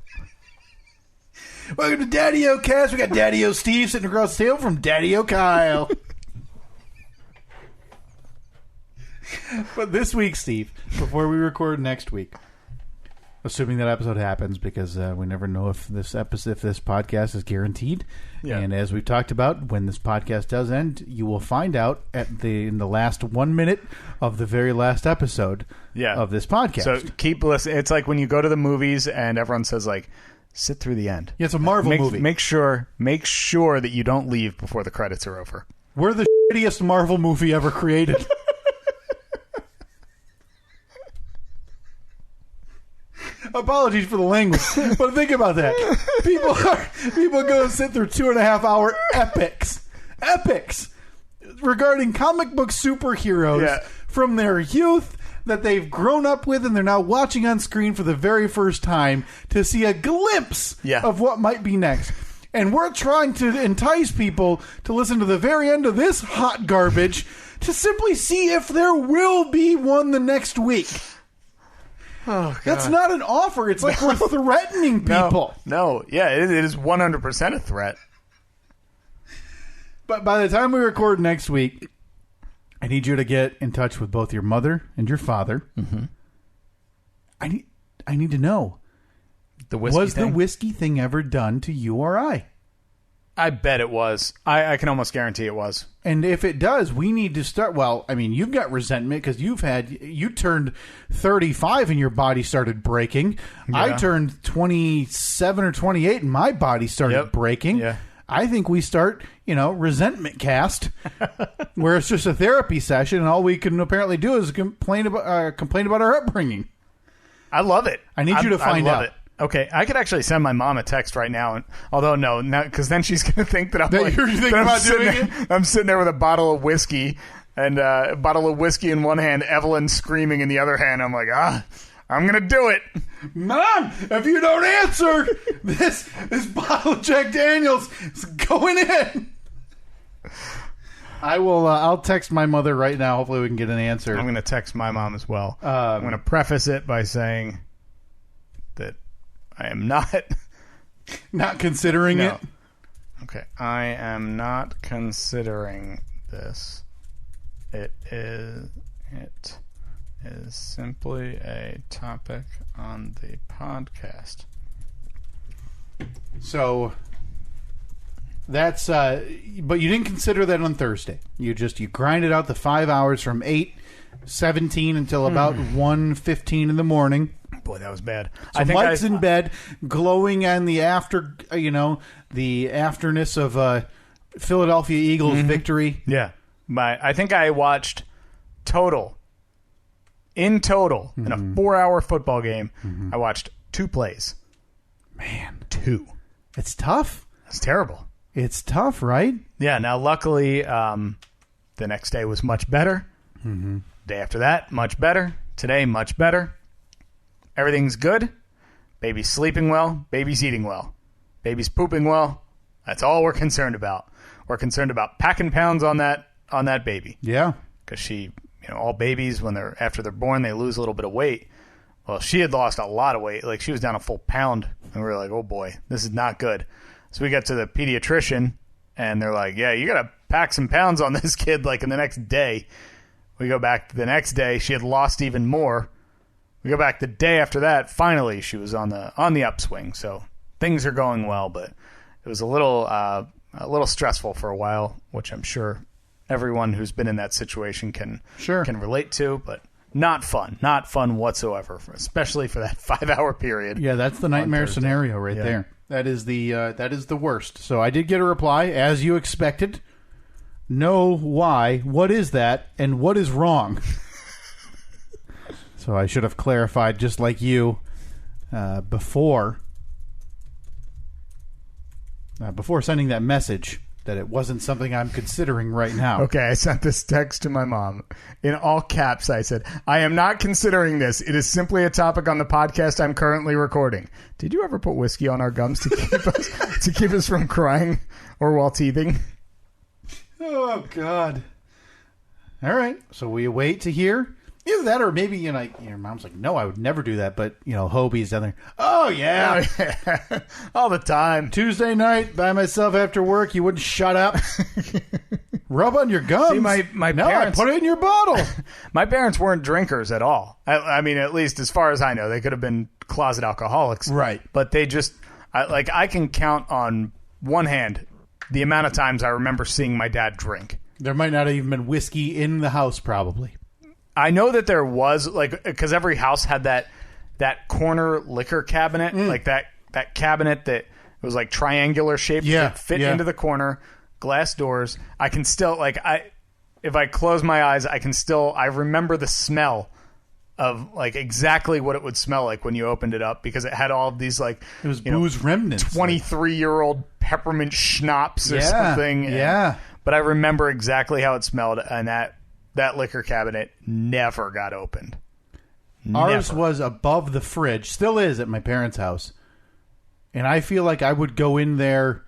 Speaker 2: Welcome to Daddy-O Cast. We got Daddy-O Steve sitting across the table from Daddy-O Kyle. But this week, Steve, before we record next week, assuming that episode happens, because we never know if this podcast is guaranteed. Yeah. And as we've talked about, when this podcast does end, you will find out in the last 1 minute of the very last episode of this podcast.
Speaker 1: So keep listening. It's like when you go to the movies and everyone says, like, sit through the end.
Speaker 2: Yeah, it's a Marvel movie.
Speaker 1: Make sure that you don't leave before the credits are over.
Speaker 2: We're the shittiest Marvel movie ever created. Apologies for the language, but think about that. People go and sit through 2.5 hour epics regarding comic book superheroes from their youth that they've grown up with, and they're now watching on screen for the very first time to see a glimpse of what might be next. And we're trying to entice people to listen to the very end of this hot garbage to simply see if there will be one the next week.
Speaker 1: Oh, God.
Speaker 2: That's not an offer. It's like we're threatening people.
Speaker 1: No. Yeah, it is 100% a threat.
Speaker 2: But by the time we record next week, I need you to get in touch with both your mother and your father.
Speaker 1: Mm-hmm.
Speaker 2: I need to know.
Speaker 1: The whiskey
Speaker 2: thing ever done to you or I?
Speaker 1: I bet it was. I can almost guarantee it was.
Speaker 2: And if it does, we need to start. Well, I mean, you've got resentment because you turned 35 and your body started breaking. Yeah. I turned 27 or 28 and my body started breaking. Yeah. I think we start, resentment cast, where it's just a therapy session, and all we can apparently do is complain about our upbringing.
Speaker 1: I love it.
Speaker 2: I need you to find out.
Speaker 1: It. Okay, I could actually send my mom a text right now, although no, because then she's going to think that I'm sitting there with a bottle of whiskey and a bottle of whiskey in one hand, Evelyn screaming in the other hand. I'm like, I'm going to do it.
Speaker 2: Mom, if you don't answer, this bottle of Jack Daniels is going in. I will. I'll text my mother right now. Hopefully we can get an answer.
Speaker 1: I'm going to text my mom as well. I'm going to preface it by saying that I am
Speaker 2: not considering it.
Speaker 1: Okay, I am not considering this. It is simply a topic on the podcast.
Speaker 2: So that's but you didn't consider that on Thursday. You grinded out the 5 hours from 8:17 until about 1:15 in the morning.
Speaker 1: Boy, that was bad.
Speaker 2: So Mike's in bed, glowing on the the afterness of Philadelphia Eagles victory.
Speaker 1: Yeah, I think I watched in total, in a 4-hour football game, I watched 2 plays.
Speaker 2: Man,
Speaker 1: 2.
Speaker 2: It's tough.
Speaker 1: It's terrible.
Speaker 2: It's tough, right?
Speaker 1: Yeah. Now, luckily, the next day was much better. Mm-hmm. Day after that, much better. Today, much better. Everything's good. Baby's sleeping well. Baby's eating well. Baby's pooping well. That's all we're concerned about. We're concerned about packing pounds on that baby.
Speaker 2: Yeah.
Speaker 1: Because she, all babies, after they're born, they lose a little bit of weight. Well, she had lost a lot of weight. Like, she was down a full pound. And we were like, oh, boy, this is not good. So we got to the pediatrician, and they're like, yeah, you got to pack some pounds on this kid, like, in the next day. We go back the next day. She had lost even more. We go back the day after that. Finally, she was on the upswing. So things are going well, but it was a little stressful for a while, which I'm sure everyone who's been in that situation can relate to. But not fun whatsoever, especially for that 5-hour period.
Speaker 2: Yeah, that's the nightmare scenario right there. That is the worst. So I did get a reply, as you expected. No, why? What is that? And what is wrong? So I should have clarified, just like you, before sending that message, that it wasn't something I'm considering right now.
Speaker 1: Okay, I sent this text to my mom. In all caps, I said, I am not considering this. It is simply a topic on the podcast I'm currently recording. Did you ever put whiskey on our gums to keep us from crying or while teething?
Speaker 2: Oh, God. All right, so we wait to hear. Either that or maybe, your mom's like, no, I would never do that. But, Hobie's down there. Oh, yeah.
Speaker 1: All the time.
Speaker 2: Tuesday night by myself after work. You wouldn't shut up. Rub on your gums.
Speaker 1: See, my parents,
Speaker 2: I put it in your bottle.
Speaker 1: My parents weren't drinkers at all. I mean, at least as far as I know. They could have been closet alcoholics.
Speaker 2: Right.
Speaker 1: But they just, I can count on one hand the amount of times I remember seeing my dad drink.
Speaker 2: There might not have even been whiskey in the house, probably.
Speaker 1: I know that there was, because every house had that corner liquor cabinet, like that cabinet that was like triangular shaped, that fit into the corner, glass doors. I can still, if I close my eyes, I remember the smell of like exactly what it would smell like when you opened it up, because it had all of these like
Speaker 2: It was booze remnants.
Speaker 1: 23-year-old peppermint schnapps or something.
Speaker 2: Yeah.
Speaker 1: But I remember exactly how it smelled, and that liquor cabinet never got opened.
Speaker 2: Ours
Speaker 1: Never.
Speaker 2: was above the fridge, still is at my parents' house. And I feel like I would go in there,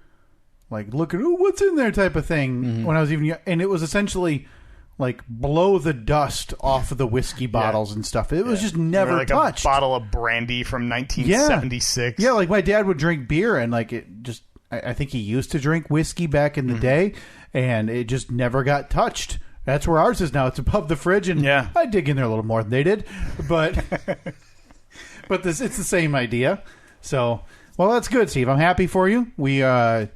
Speaker 2: like, look at, what's in there type of thing when I was even young. And it was essentially like blow the dust off of the whiskey bottles and stuff. It was just never
Speaker 1: like
Speaker 2: touched.
Speaker 1: a bottle of brandy from 1976.
Speaker 2: Yeah, like my dad would drink beer, and like it just, I think he used to drink whiskey back in the day, and it just never got touched. That's where ours is now. It's above the fridge, and I dig in there a little more than they did, but it's the same idea. So, well, that's good, Steve. I'm happy for you. We, this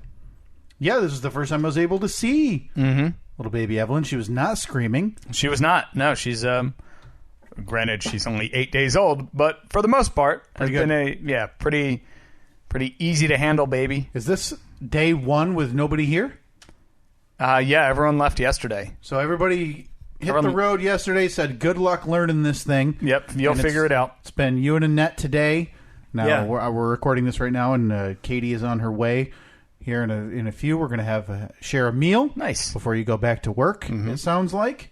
Speaker 2: is the first time I was able to see little baby Evelyn. She was not screaming.
Speaker 1: She was not. No, she's granted she's only 8 days old, but for the most part has been a pretty easy to handle baby.
Speaker 2: Is this day one with nobody here?
Speaker 1: Everyone left yesterday.
Speaker 2: So everybody hit the road yesterday, said good luck learning this thing.
Speaker 1: Yep, you'll figure it out.
Speaker 2: It's been you and Annette today. Now we're recording this right now, and Katie is on her way. Here in a few, we're going to have share a meal.
Speaker 1: Nice.
Speaker 2: Before you go back to work, it sounds like.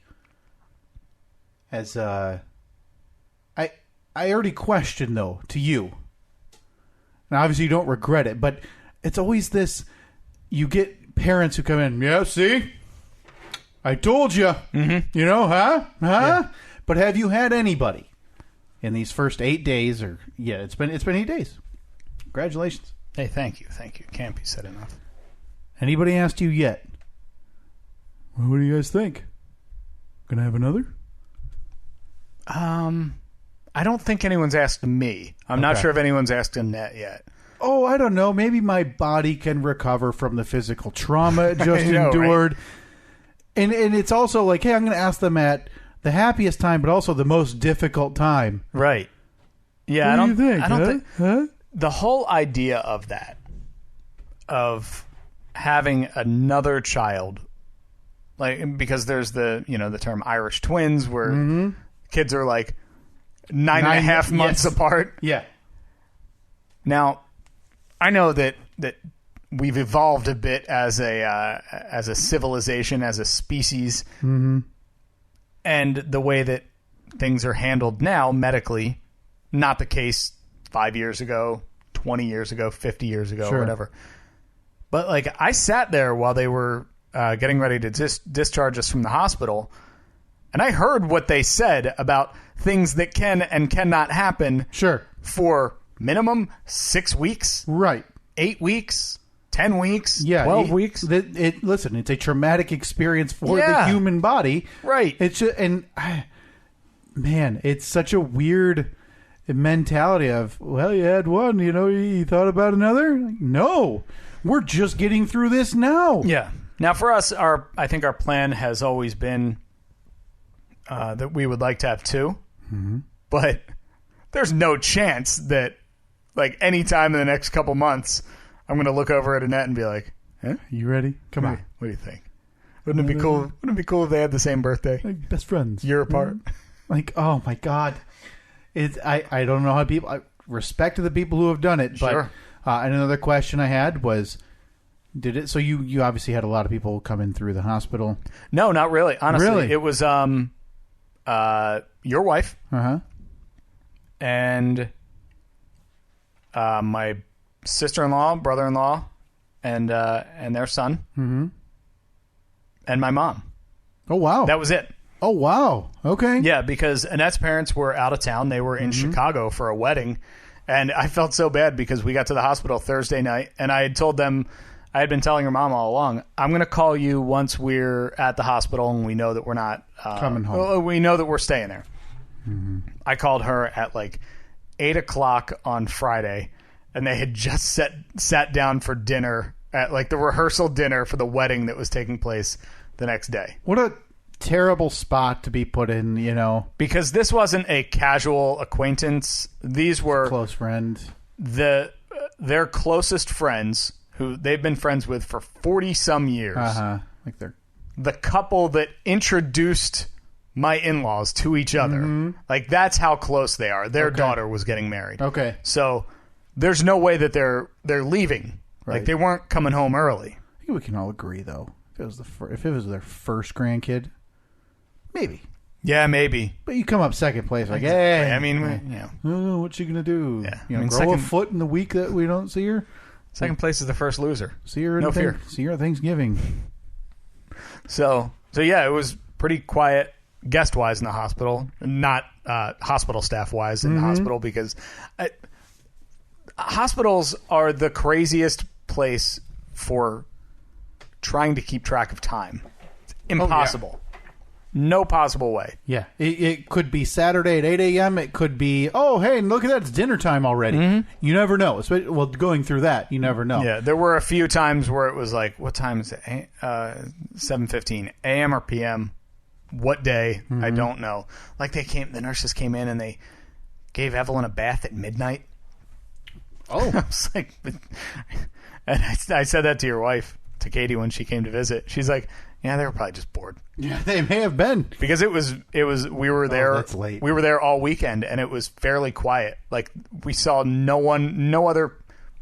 Speaker 2: As I already questioned, though, to you. Now, obviously, you don't regret it, but it's always this, you get parents who come in, yeah, see? I told you. You know, huh? Yeah. But have you had anybody in these first 8 days, or, it's been 8 days. Congratulations.
Speaker 1: Hey, thank you. Can't be said enough.
Speaker 2: Anybody asked you yet? Well, what do you guys think? Gonna have another?
Speaker 1: I don't think anyone's asked me. I'm not sure if anyone's asked Annette yet.
Speaker 2: Oh, I don't know. Maybe my body can recover from the physical trauma it just endured. Right? And it's also like, hey, I'm going to ask them at the happiest time, but also the most difficult time.
Speaker 1: Right. Yeah.
Speaker 2: What do you think?
Speaker 1: I don't think the whole idea of that, of having another child, like, because there's the term Irish twins, where kids are like 9.5 months apart.
Speaker 2: Yeah.
Speaker 1: Now, I know that we've evolved a bit as a civilization, as a species, and the way that things are handled now medically, not the case 5 years ago, 20 years ago, 50 years ago, or whatever. But like, I sat there while they were getting ready to discharge us from the hospital, and I heard what they said about things that can and cannot happen. For minimum 6 weeks,
Speaker 2: right?
Speaker 1: 8 weeks, 10 weeks,
Speaker 2: 12
Speaker 1: weeks.
Speaker 2: Listen, it's a traumatic experience for the human body,
Speaker 1: right?
Speaker 2: It's just, man, it's such a weird mentality of, well, you had one, you thought about another. Like, no, we're just getting through this now.
Speaker 1: Yeah. Now, for us, I think our plan has always been that we would like to have two, but there's no chance that, like, any time in the next couple months, I'm going to look over at Annette and be like, "Huh?
Speaker 2: You ready? Come on.
Speaker 1: What do you think? Wouldn't it be cool? Wouldn't it be cool if they had the same birthday?
Speaker 2: Like best friends.
Speaker 1: Year apart.
Speaker 2: Like, oh my God. I don't know how people, I respect to the people who have done it, but
Speaker 1: Sure.
Speaker 2: And another question I had was, did it, so you obviously had a lot of people come in through the hospital.
Speaker 1: No, not really. Honestly,
Speaker 2: Really?
Speaker 1: It was your wife and my sister-in-law, brother-in-law, and their son, and my mom.
Speaker 2: Oh, wow.
Speaker 1: That was it.
Speaker 2: Oh, wow. Okay.
Speaker 1: Yeah, because Annette's parents were out of town. They were in Chicago for a wedding, and I felt so bad because we got to the hospital Thursday night, and I had told them, I had been telling her mom all along, I'm going to call you once we're at the hospital and we know that we're not
Speaker 2: coming home.
Speaker 1: Well, we know that we're staying there. I called her at like 8 o'clock on Friday, and they had just sat down for dinner at like the rehearsal dinner for the wedding that was taking place the next day.
Speaker 2: What a terrible spot to be put in,
Speaker 1: Because this wasn't a casual acquaintance. These were
Speaker 2: close friend.
Speaker 1: Their closest friends who they've been friends with for 40 some years.
Speaker 2: Like they're
Speaker 1: the couple that introduced my in-laws to each other. Like, that's how close they are. Their daughter was getting married.
Speaker 2: Okay.
Speaker 1: So there's no way that they're leaving.
Speaker 2: Right.
Speaker 1: Like, they weren't coming home early.
Speaker 2: I think we can all agree, though. If it was their first grandkid, maybe.
Speaker 1: Yeah, maybe.
Speaker 2: But you come up second place, like, hey.
Speaker 1: I mean,
Speaker 2: oh, what's she going to do?
Speaker 1: Yeah.
Speaker 2: You know,
Speaker 1: I mean,
Speaker 2: grow a foot in the week that we don't see her?
Speaker 1: Second place is the first loser.
Speaker 2: See her
Speaker 1: no fear.
Speaker 2: See her at Thanksgiving.
Speaker 1: So yeah, it was pretty quiet guest-wise in the hospital, not hospital staff-wise in the hospital, because hospitals are the craziest place for trying to keep track of time. It's impossible. No possible way.
Speaker 2: Yeah. It could be Saturday at 8 a.m. It could be, oh, hey, look at that. It's dinner time already. You never know. Well, going through that, you never know.
Speaker 1: Yeah, there were a few times where it was like, what time is it? 7:15 a.m. or p.m.? What day? I don't know. Like, the nurses came in and they gave Evelyn a bath at midnight.
Speaker 2: Oh.
Speaker 1: I was like, and I said that to your wife, to Katie, when she came to visit. She's like, yeah, they were probably just bored.
Speaker 2: Yeah, they may have been.
Speaker 1: Because we were there.
Speaker 2: That's late.
Speaker 1: We were there all weekend, and it was fairly quiet. Like, we saw no other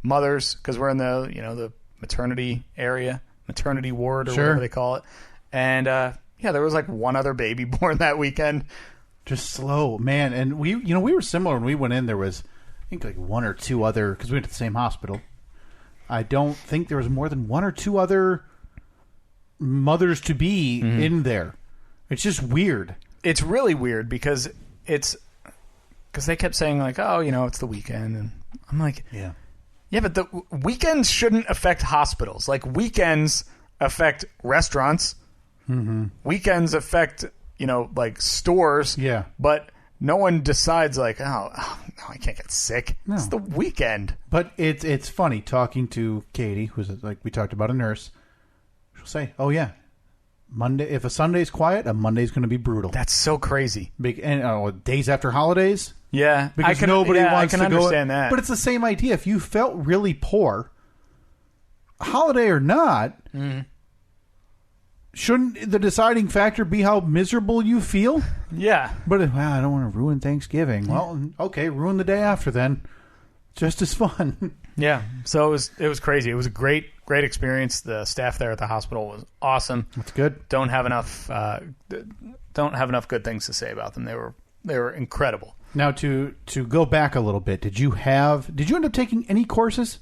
Speaker 1: mothers, because we're in the maternity area, maternity ward, or whatever they call it. And there was like one other baby born that weekend.
Speaker 2: Just slow, man. And we were similar when we went in. There was, I think, like one or two other, because we went to the same hospital. I don't think there was more than one or two other mothers to be in there. It's just weird.
Speaker 1: It's really weird because they kept saying like, oh, it's the weekend, and I'm like, yeah, but the weekends shouldn't affect hospitals. Like, weekends affect restaurants. Weekends affect like stores.
Speaker 2: Yeah,
Speaker 1: but no one decides like, oh no, I can't get sick. No. It's the weekend.
Speaker 2: But it's funny talking to Katie, who's, like we talked about, a nurse. She'll say, oh yeah, Monday, if a Sunday's quiet, a Monday's going to be brutal.
Speaker 1: That's so crazy.
Speaker 2: And days after holidays.
Speaker 1: Yeah,
Speaker 2: because nobody wants to go.
Speaker 1: I can understand that.
Speaker 2: But it's the same idea. If you felt really poor, holiday or not, shouldn't the deciding factor be how miserable you feel?
Speaker 1: Yeah.
Speaker 2: But I don't want to ruin Thanksgiving. Well, okay, ruin the day after then. Just as fun.
Speaker 1: Yeah. So it was crazy. It was a great experience. The staff there at the hospital was awesome.
Speaker 2: That's good.
Speaker 1: Don't have enough good things to say about them. They were incredible.
Speaker 2: Now to go back a little bit, did you end up taking any courses?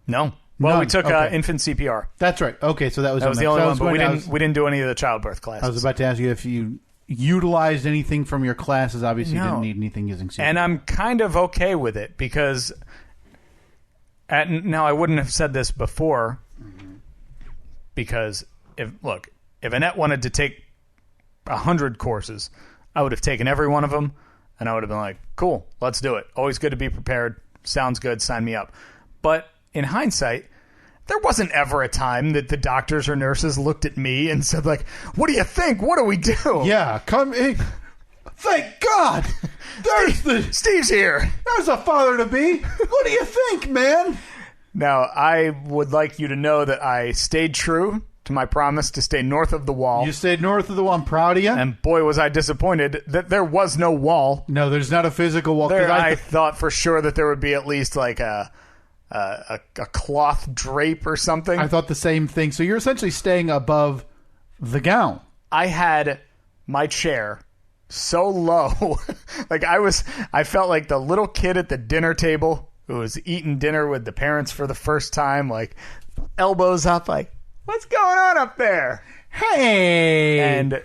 Speaker 1: No. Well,
Speaker 2: None.
Speaker 1: we took infant CPR.
Speaker 2: That's right. Okay, so that was
Speaker 1: the only one, but we didn't do any of the childbirth classes.
Speaker 2: I was about to ask you if you utilized anything from your classes. Obviously, you didn't need anything using CPR.
Speaker 1: And I'm kind of okay with it because now I wouldn't have said this before because if Annette wanted to take 100 courses, I would have taken every one of them, and I would have been like, cool, let's do it. Always good to be prepared. Sounds good. Sign me up. But in hindsight, there wasn't ever a time that the doctors or nurses looked at me and said, like, what do you think? What do we do?
Speaker 2: Yeah, come in. Thank God!
Speaker 1: Steve's here.
Speaker 2: There's a father-to-be. What do you think, man?
Speaker 1: Now, I would like you to know that I stayed true to my promise to stay north of the wall.
Speaker 2: You stayed north of the wall. I'm proud of you.
Speaker 1: And boy, was I disappointed that there was no wall.
Speaker 2: No, there's not a physical wall.
Speaker 1: I thought for sure that there would be at least like a cloth drape or something.
Speaker 2: I thought the same thing. So you're essentially staying above the gown.
Speaker 1: I had my chair so low. Like I felt like the little kid at the dinner table who was eating dinner with the parents for the first time, like elbows up, like, what's going on up there?
Speaker 2: Hey!
Speaker 1: And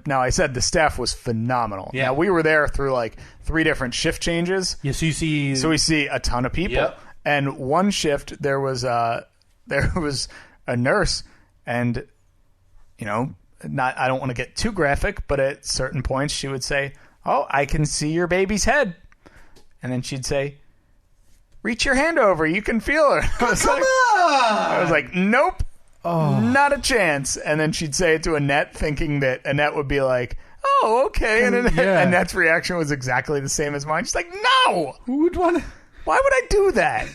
Speaker 1: now I said the staff was phenomenal.
Speaker 2: Yeah.
Speaker 1: Now we were there through like 3 different shift changes.
Speaker 2: Yeah, so
Speaker 1: we see a ton of people.
Speaker 2: Yep.
Speaker 1: And one shift there was a nurse, and I don't want to get too graphic, but at certain points she would say, "Oh, I can see your baby's head," and then she'd say, "Reach your hand over, you can feel her." I was like, "Nope, not a chance." And then she'd say it to Annette, thinking that Annette would be like, "Oh, okay," and Annette's reaction was exactly the same as mine. She's like, "No,
Speaker 2: who would want to?
Speaker 1: Why would I do that?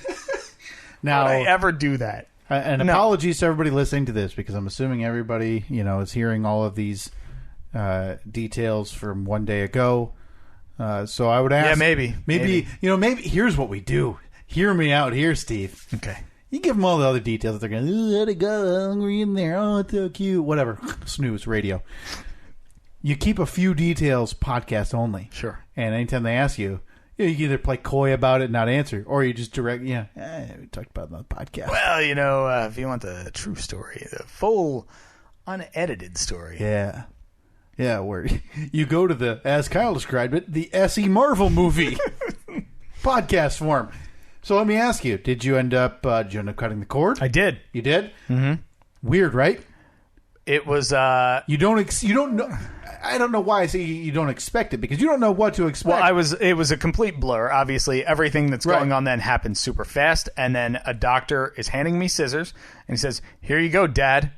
Speaker 2: Now,
Speaker 1: why would I ever do that?"
Speaker 2: And apologies to everybody listening to this, because I'm assuming everybody, is hearing all of these details from one day ago. So I would ask.
Speaker 1: Yeah, maybe.
Speaker 2: Maybe here's what we do. Hear me out here, Steve.
Speaker 1: Okay.
Speaker 2: You give them all the other details. They're going, let it go. Hungry in there. Oh, it's so cute. Whatever. Snooze, radio. You keep a few details podcast only.
Speaker 1: Sure.
Speaker 2: And anytime they ask you, you either play coy about it and not answer, or you just direct, we talked about it on the podcast.
Speaker 1: Well, if you want the true story, the full, unedited story.
Speaker 2: Yeah. Yeah, where you go to the, as Kyle described it, the S.E. Marvel movie podcast form. So let me ask you, did you end up cutting the cord?
Speaker 1: I did.
Speaker 2: You did?
Speaker 1: Mm-hmm.
Speaker 2: Weird, right?
Speaker 1: It was.
Speaker 2: You don't know. I don't know why I say you don't expect it, because you don't know what to expect.
Speaker 1: Well, it was a complete blur. Obviously, everything that's going on then happened super fast, and then a doctor is handing me scissors, and he says, "Here you go, Dad.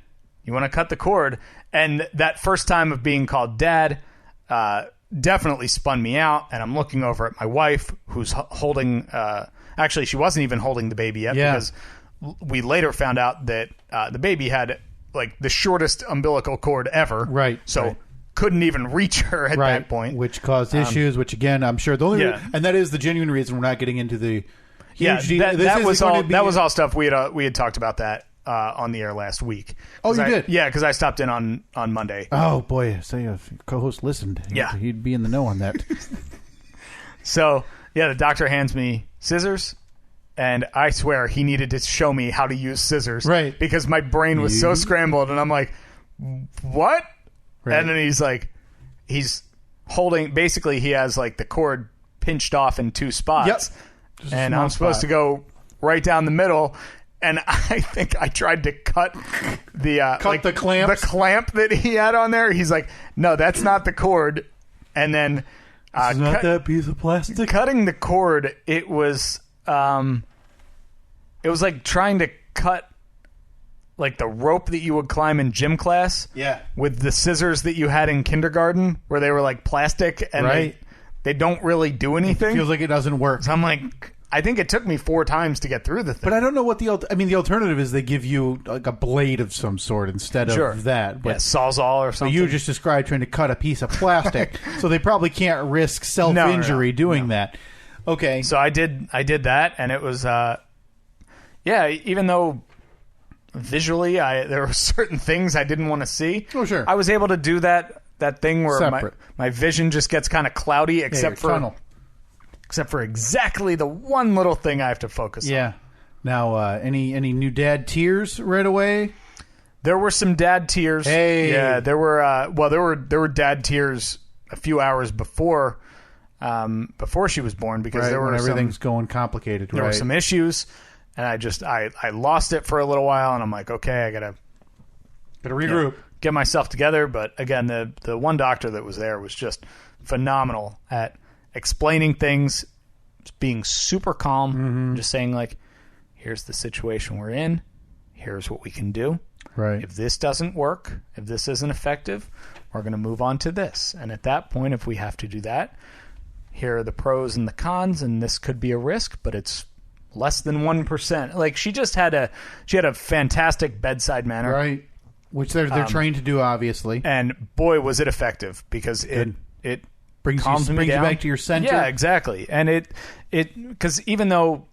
Speaker 1: You want to cut the cord?" And that first time of being called Dad definitely spun me out, and I'm looking over at my wife, who's holding. Actually, she wasn't even holding the baby yet, because we later found out that the baby had like the shortest umbilical cord ever.
Speaker 2: Right.
Speaker 1: So couldn't even reach her at that point.
Speaker 2: Which caused issues, which again, I'm sure the only and that is the genuine reason we're not getting into the huge
Speaker 1: that was all stuff we had talked about that on the air last week.
Speaker 2: Oh, you did?
Speaker 1: Yeah, because I stopped in on Monday.
Speaker 2: Oh boy, say if your co-host listened, he'd be in the know on that.
Speaker 1: So the doctor hands me scissors, and I swear he needed to show me how to use scissors,
Speaker 2: right?
Speaker 1: Because my brain was so scrambled, and I'm like, what? Right. And then he's holding. Basically, he has like the cord pinched off in two spots, and I'm supposed to go right down the middle. And I think I tried to cut the clamp that he had on there. He's like, "No, that's not the cord." And then
Speaker 2: it's not that piece of plastic.
Speaker 1: Cutting the cord, it was like trying to cut like the rope that you would climb in gym class.
Speaker 2: Yeah.
Speaker 1: With the scissors that you had in kindergarten, where they were like plastic and they don't really do anything.
Speaker 2: It feels like it doesn't work.
Speaker 1: So I'm like, I think it took me 4 times to get through the thing.
Speaker 2: But I don't know what the alternative is. They give you like a blade of some sort instead of that. But
Speaker 1: Sawzall or something.
Speaker 2: You just described trying to cut a piece of plastic, so they probably can't risk self-injury doing that. Okay.
Speaker 1: So I did that, and it was even though visually there were certain things I didn't want to see.
Speaker 2: Oh, sure.
Speaker 1: I was able to do that thing where my vision just gets kind of cloudy except for exactly the one little thing I have to focus on.
Speaker 2: Yeah. Now, any new dad tears right away?
Speaker 1: There were some dad tears.
Speaker 2: Hey.
Speaker 1: Yeah, there were dad tears a few hours before she was born, because there were
Speaker 2: when everything's going complicated.
Speaker 1: There were some issues, and I lost it for a little while, and I'm like, okay, I gotta
Speaker 2: regroup,
Speaker 1: get myself together. But again, the one doctor that was there was just phenomenal at explaining things, being super calm, just saying like, here's the situation we're in, here's what we can do.
Speaker 2: Right.
Speaker 1: If this doesn't work, if this isn't effective, we're going to move on to this. And at that point, if we have to do that, here are the pros and the cons, and this could be a risk, but it's less than 1%. Like, she had a fantastic bedside manner.
Speaker 2: Right. Which they're trained to do, obviously.
Speaker 1: And boy, was it effective, because it
Speaker 2: brings you back to your center.
Speaker 1: Yeah, exactly. And because even though,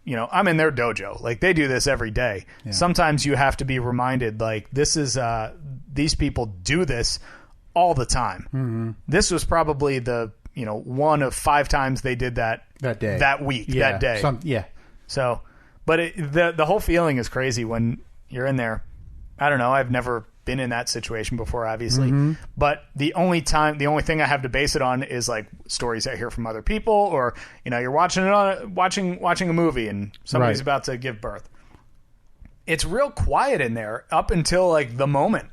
Speaker 1: I'm in their dojo, like they do this every day. Yeah. Sometimes you have to be reminded, like, this is, these people do this all the time. Mm-hmm. This was probably the, one of 5 times they did that
Speaker 2: day,
Speaker 1: that week, that day. So, but the whole feeling is crazy when you're in there. I don't know. I've never been in that situation before, obviously. Mm-hmm. But the only thing I have to base it on is like stories I hear from other people, or you're watching a movie and somebody's about to give birth. It's real quiet in there up until like the moment.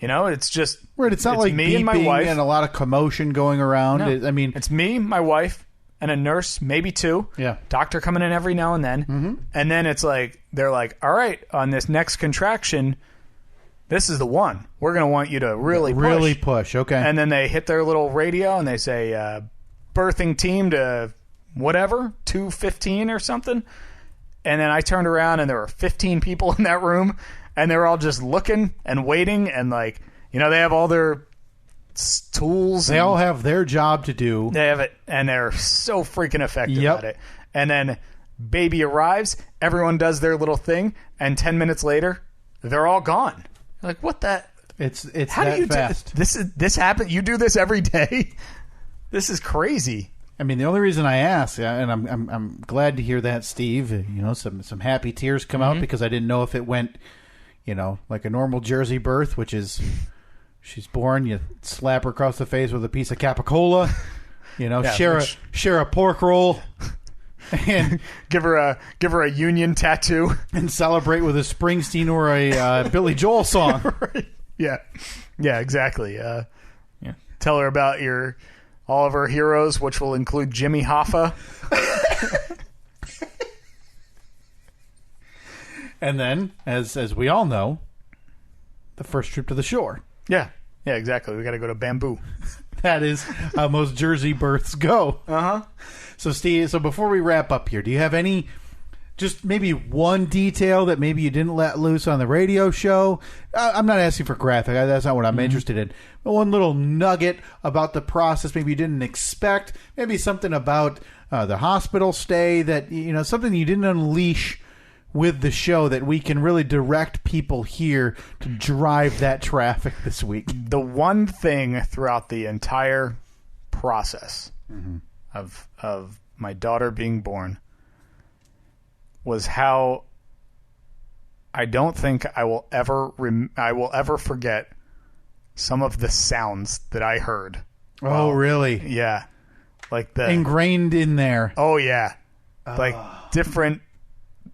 Speaker 1: It's just
Speaker 2: It's not like
Speaker 1: me and my wife
Speaker 2: and a lot of commotion going around.
Speaker 1: No. It's me, my wife, and a nurse, maybe 2.
Speaker 2: Yeah.
Speaker 1: Doctor coming in every now and then. Mm-hmm. And then it's like, they're like, all right, on this next contraction, this is the one. We're going to want you to really
Speaker 2: push. Okay.
Speaker 1: And then they hit their little radio and they say, birthing team to whatever, 2:15 or something. And then I turned around and there were 15 people in that room, and they were all just looking and waiting, and like, they have all their tools.
Speaker 2: They all have their job to do.
Speaker 1: They have it, and they're so freaking effective
Speaker 2: Yep.
Speaker 1: at it. And then baby arrives, everyone does their little thing, and 10 minutes later, they're all gone. Like, what the?
Speaker 2: It's
Speaker 1: How
Speaker 2: that
Speaker 1: do you
Speaker 2: fast.
Speaker 1: this happen? You do this every day? This is crazy.
Speaker 2: I mean, the only reason I asked, and I'm glad to hear that, Steve. You know, some happy tears come out because I didn't know if it went, you know, like a normal Jersey birth, which is she's born, you slap her across the face with a piece of Capicola, you know, share a pork roll, and
Speaker 1: give her a Union tattoo
Speaker 2: and celebrate with a Springsteen or a Billy Joel song.
Speaker 1: Right. Yeah, exactly. Yeah. Tell her about all of her heroes, which will include Jimmy Hoffa.
Speaker 2: And then, as we all know, the first trip to the shore.
Speaker 1: Yeah, exactly. We got to go to Bamboo.
Speaker 2: That is how most Jersey births go. So, Steve, before we wrap up here, do you have just maybe one detail that maybe you didn't let loose on the radio show? I'm not asking for graphic. That's not what I'm interested in. But one little nugget about the process maybe you didn't expect. Maybe something about the hospital stay that, you know, something you didn't unleash with the show that we can really direct people here to drive that traffic this week.
Speaker 1: The one thing throughout the entire process of my daughter being born was how I don't think I will ever forget some of the sounds that I heard.
Speaker 2: Oh, really?
Speaker 1: Yeah. Like
Speaker 2: ingrained in there.
Speaker 1: Oh, yeah. Like different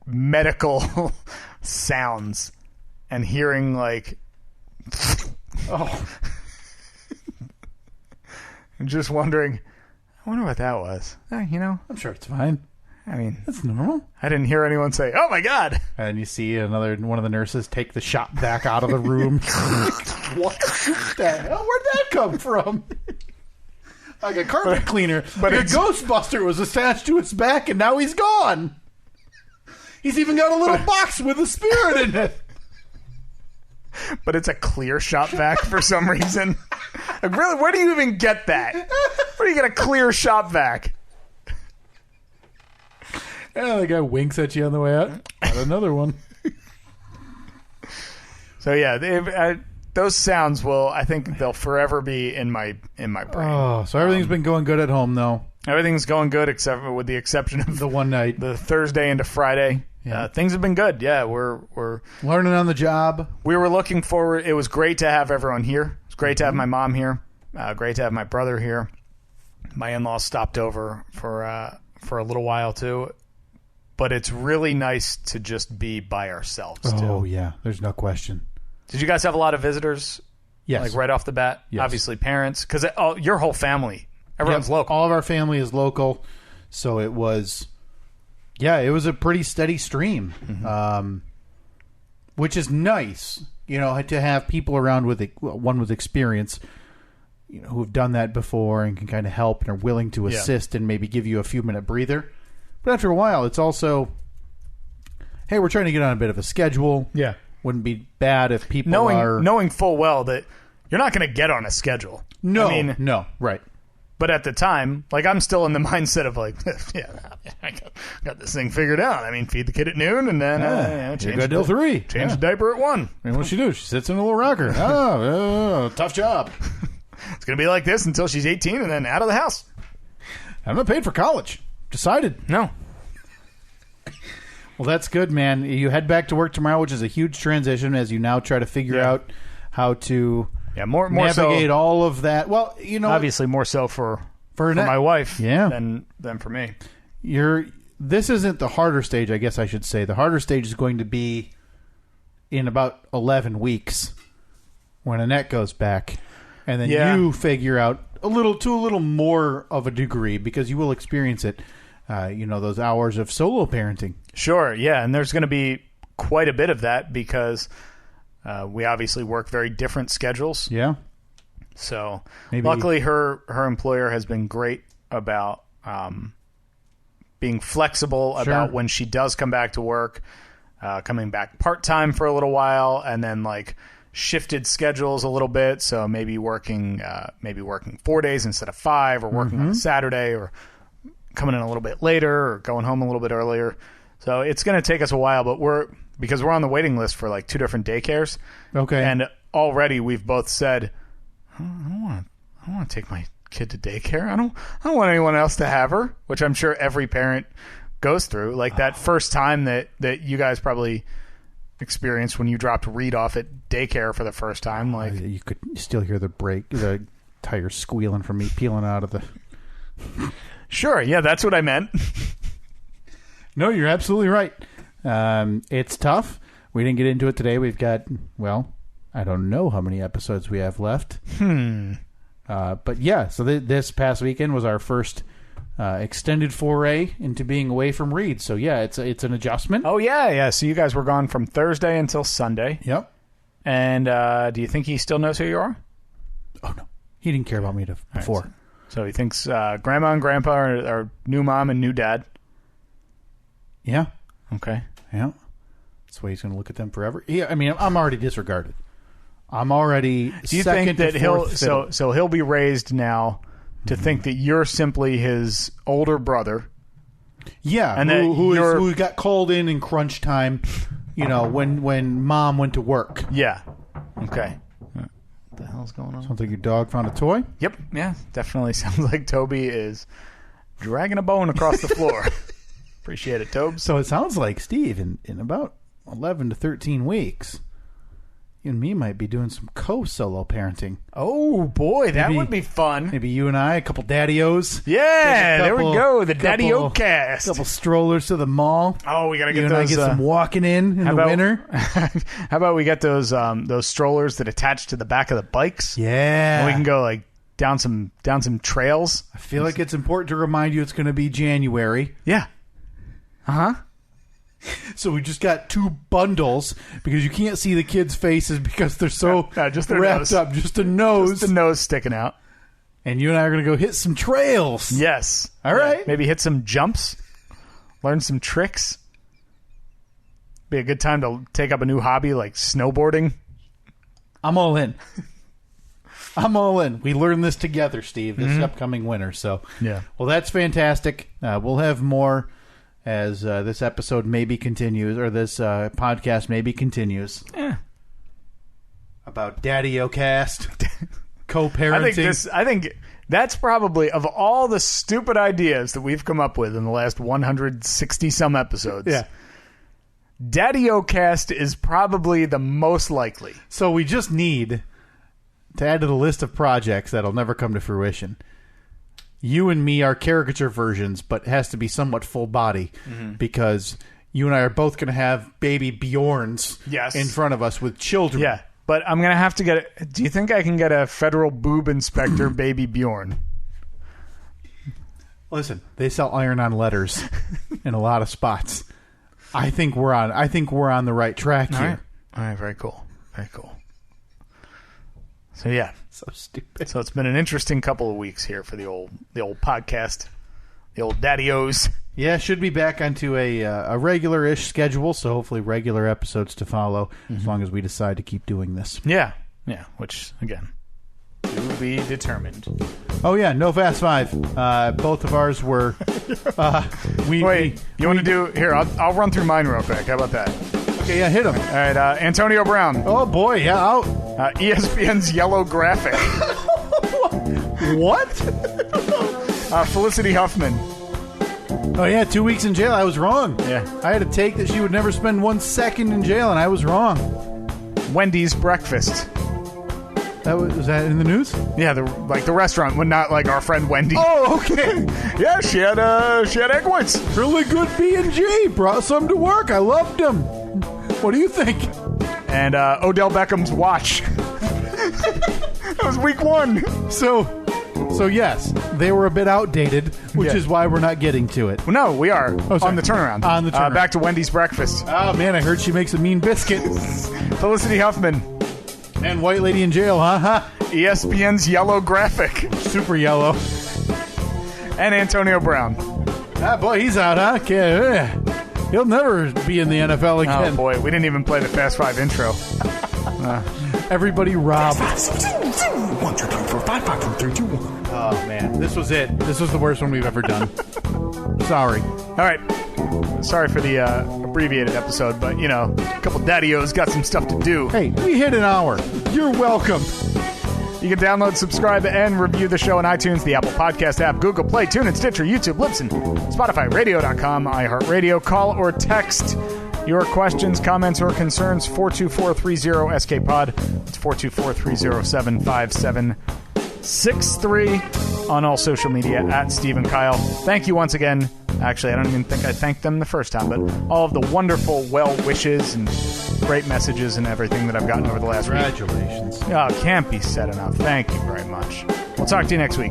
Speaker 1: medical sounds and hearing like I'm just wondering, I wonder what that was. You know,
Speaker 2: I'm sure it's fine.
Speaker 1: I mean,
Speaker 2: that's normal.
Speaker 1: I didn't hear anyone say, "Oh my God!"
Speaker 2: And you see one of the nurses take the shop vac out of the room. What the hell? Where'd that come from? Like a carpet cleaner, but a Ghostbuster was attached to his back, and now he's gone. He's even got a little box with a spirit in it.
Speaker 1: But it's a clear shop vac for some reason. Like, really, where do you even get that? Where do you get a clear shop vac?
Speaker 2: Yeah, the guy winks at you on the way out. Got another one.
Speaker 1: So yeah, those sounds I think they'll forever be in my brain.
Speaker 2: Oh, so everything's been going good at home, though.
Speaker 1: Everything's going good with the exception of
Speaker 2: the one night,
Speaker 1: the Thursday into Friday. Yeah. Things have been good. Yeah, we're
Speaker 2: learning on the job.
Speaker 1: We were looking forward. It was great to have everyone here. It's great to have my mom here. Great to have my brother here. My in-laws stopped over for a little while too. But it's really nice to just be by ourselves too.
Speaker 2: Oh yeah, there's no question.
Speaker 1: Did you guys have a lot of visitors?
Speaker 2: Yes.
Speaker 1: Like right off the bat?
Speaker 2: Yes.
Speaker 1: Obviously parents, because your whole family, everyone's local.
Speaker 2: All of our family is local, so it was a pretty steady stream, which is nice, you know, to have people around with experience, you know, who've done that before and can kind of help and are willing to assist and maybe give you a few minute breather. But after a while, it's also, hey, we're trying to get on a bit of a schedule.
Speaker 1: Yeah.
Speaker 2: Wouldn't be bad if people
Speaker 1: knowing full well that you're not going to get on a schedule.
Speaker 2: No, right.
Speaker 1: But at the time, like, I'm still in the mindset of like, I got this thing figured out. I mean, feed the kid at noon and then
Speaker 2: change till 3.
Speaker 1: Change the diaper at 1.
Speaker 2: And what's she do? She sits in a little rocker. Tough job.
Speaker 1: It's going to be like this until she's 18 and then out of the house.
Speaker 2: I'm not paid for college. Decided.
Speaker 1: No.
Speaker 2: Well, that's good, man. You head back to work tomorrow, which is a huge transition as you now try to figure out how to
Speaker 1: more
Speaker 2: navigate
Speaker 1: so,
Speaker 2: all of that. Well, you know,
Speaker 1: obviously more so for my wife than for me.
Speaker 2: This isn't the harder stage, I guess I should say. The harder stage is going to be in about 11 weeks when Annette goes back. And then you figure out a little more of a degree because you will experience it. Those hours of solo parenting.
Speaker 1: Sure, yeah, and there's going to be quite a bit of that because we obviously work very different schedules.
Speaker 2: Yeah.
Speaker 1: So luckily her employer has been great about being flexible about when she does come back to work, coming back part-time for a little while, and then like shifted schedules a little bit, so maybe working 4 days instead of 5, or working on a Saturday, or coming in a little bit later, or going home a little bit earlier. So it's going to take us a while, but because we're on the waiting list for like 2 different daycares.
Speaker 2: Okay.
Speaker 1: And already we've both said, I don't want to take my kid to daycare. I don't want anyone else to have her, which I'm sure every parent goes through. Like that first time that you guys probably experienced when you dropped Reed off at daycare for the first time. Like
Speaker 2: you could still hear the tires squealing from me peeling out of the...
Speaker 1: Sure, yeah, that's what I meant.
Speaker 2: No, you're absolutely right. It's tough. We didn't get into it today. We've got, I don't know how many episodes we have left. But yeah, so this past weekend was our first extended foray into being away from Reed. So yeah, it's an adjustment.
Speaker 1: Oh yeah. So you guys were gone from Thursday until Sunday.
Speaker 2: Yep.
Speaker 1: And do you think he still knows who you are?
Speaker 2: Oh no, he didn't care about me before.
Speaker 1: Right, so he thinks Grandma and Grandpa are new mom and new dad.
Speaker 2: Yeah.
Speaker 1: Okay.
Speaker 2: Yeah. That's the way he's going to look at them forever. Yeah. I mean, I'm already disregarded. I'm already.
Speaker 1: Do you think that he'll be raised now to think that you're simply his older brother?
Speaker 2: Yeah,
Speaker 1: and
Speaker 2: who got called in crunch time, when mom went to work.
Speaker 1: Yeah. Okay. What the hell's going on?
Speaker 2: Sounds like your dog found a toy.
Speaker 1: Yep. Yeah. Definitely sounds like Toby is dragging a bone across the floor. Appreciate it, Tobes.
Speaker 2: So it sounds like, Steve, in about 11 to 13 weeks, you and me might be doing some co-solo parenting.
Speaker 1: Oh, boy, that would be fun.
Speaker 2: Maybe you and I, a couple daddy-os.
Speaker 1: Yeah, there we go, the Daddy-O cast.
Speaker 2: A couple strollers to the mall.
Speaker 1: Oh, we got to get
Speaker 2: you
Speaker 1: those.
Speaker 2: And I get some walking in the winter.
Speaker 1: How about we get those strollers that attach to the back of the bikes?
Speaker 2: Yeah.
Speaker 1: And we can go like down some trails.
Speaker 2: I feel like it's important to remind you it's going to be January.
Speaker 1: Yeah. Uh-huh.
Speaker 2: So we just got 2 bundles because you can't see the kids' faces because they're so
Speaker 1: just their
Speaker 2: wrapped
Speaker 1: nose.
Speaker 2: up. Just a nose.
Speaker 1: Just the nose sticking out.
Speaker 2: And you and I are going to go hit some trails.
Speaker 1: Yes.
Speaker 2: All right.
Speaker 1: Maybe hit some jumps. Learn some tricks. Be a good time to take up a new hobby like snowboarding.
Speaker 2: I'm all in. I'm all in. We learned this together, Steve, this upcoming winter. So,
Speaker 1: yeah.
Speaker 2: Well, that's fantastic. We'll have more as this episode maybe continues, or this podcast maybe continues.
Speaker 1: Yeah.
Speaker 2: About Daddy-O cast, co-parenting.
Speaker 1: I think that's probably, of all the stupid ideas that we've come up with in the last 160 some episodes.
Speaker 2: Yeah.
Speaker 1: Daddy-O cast is probably the most likely.
Speaker 2: So we just need to add to the list of projects that'll never come to fruition. You and me are caricature versions, but has to be somewhat full body because you and I are both going to have baby Bjorns in front of us with children.
Speaker 1: Yeah, but I'm going to have to get do you think I can get a federal boob inspector baby Bjorn?
Speaker 2: Listen, they sell iron-on letters in a lot of spots. I think we're on the right track here.
Speaker 1: All right, very cool. Very cool. So yeah,
Speaker 2: so stupid.
Speaker 1: So it's been an interesting couple of weeks here for the old podcast, the old Daddy-O's.
Speaker 2: Yeah, should be back onto a regular-ish schedule, so hopefully regular episodes to follow as long as we decide to keep doing this.
Speaker 1: Yeah, which again, to be determined.
Speaker 2: Oh yeah, no Fast Five. Both of ours were.
Speaker 1: Wait, you want to do here? I'll run through mine real quick. How about that?
Speaker 2: Okay, yeah, hit him.
Speaker 1: All right, Antonio Brown.
Speaker 2: Oh boy, yeah, out.
Speaker 1: ESPN's yellow graphic.
Speaker 2: What?
Speaker 1: Felicity Huffman.
Speaker 2: Oh yeah, 2 weeks in jail. I was wrong.
Speaker 1: Yeah,
Speaker 2: I had a take that she would never spend 1 second in jail, and I was wrong.
Speaker 1: Wendy's breakfast.
Speaker 2: Was that in the news?
Speaker 1: Yeah, the restaurant, but not like our friend Wendy.
Speaker 2: Oh, okay.
Speaker 1: Yeah, she had egg whites.
Speaker 2: Really good B&G. Brought some to work. I loved them. What do you think?
Speaker 1: And Odell Beckham's watch. That was week 1.
Speaker 2: So yes, they were a bit outdated, which is why we're not getting to it.
Speaker 1: Well, no, we are on the turnaround.
Speaker 2: On the turnaround.
Speaker 1: Back to Wendy's breakfast.
Speaker 2: Oh man, I heard she makes a mean biscuit.
Speaker 1: Felicity Huffman.
Speaker 2: And white lady in jail, huh?
Speaker 1: ESPN's yellow graphic.
Speaker 2: Super yellow.
Speaker 1: And Antonio Brown.
Speaker 2: Ah, boy, he's out, huh? Okay. He'll never be in the NFL again.
Speaker 1: Oh, boy. We didn't even play the Fast Five intro.
Speaker 2: Everybody robbed.
Speaker 3: 1, 2, 3, 4, 5, 5, 4, 3, 2, 1.
Speaker 2: Oh, man. This was it. This was the worst one we've ever done. Sorry.
Speaker 1: All right. Sorry for the abbreviated episode, but, you know, a couple daddy-os got some stuff to do.
Speaker 2: Hey, we hit an hour. You're welcome.
Speaker 1: You can download, subscribe, and review the show on iTunes, the Apple Podcast app, Google Play, TuneIn, Stitcher, YouTube, Libsyn, Spotify, Radio.com, iHeartRadio. Call or text your questions, comments, or concerns, 424-30-SK-POD. It's 424-307-5763 on all social media at Stephen Kyle. Thank you once again. Actually, I don't even think I thanked them the first time, but all of the wonderful well wishes and great messages and everything that I've gotten over the last week.
Speaker 2: Congratulations.
Speaker 1: Oh, can't be said enough. Thank you very much. We'll talk to you next week.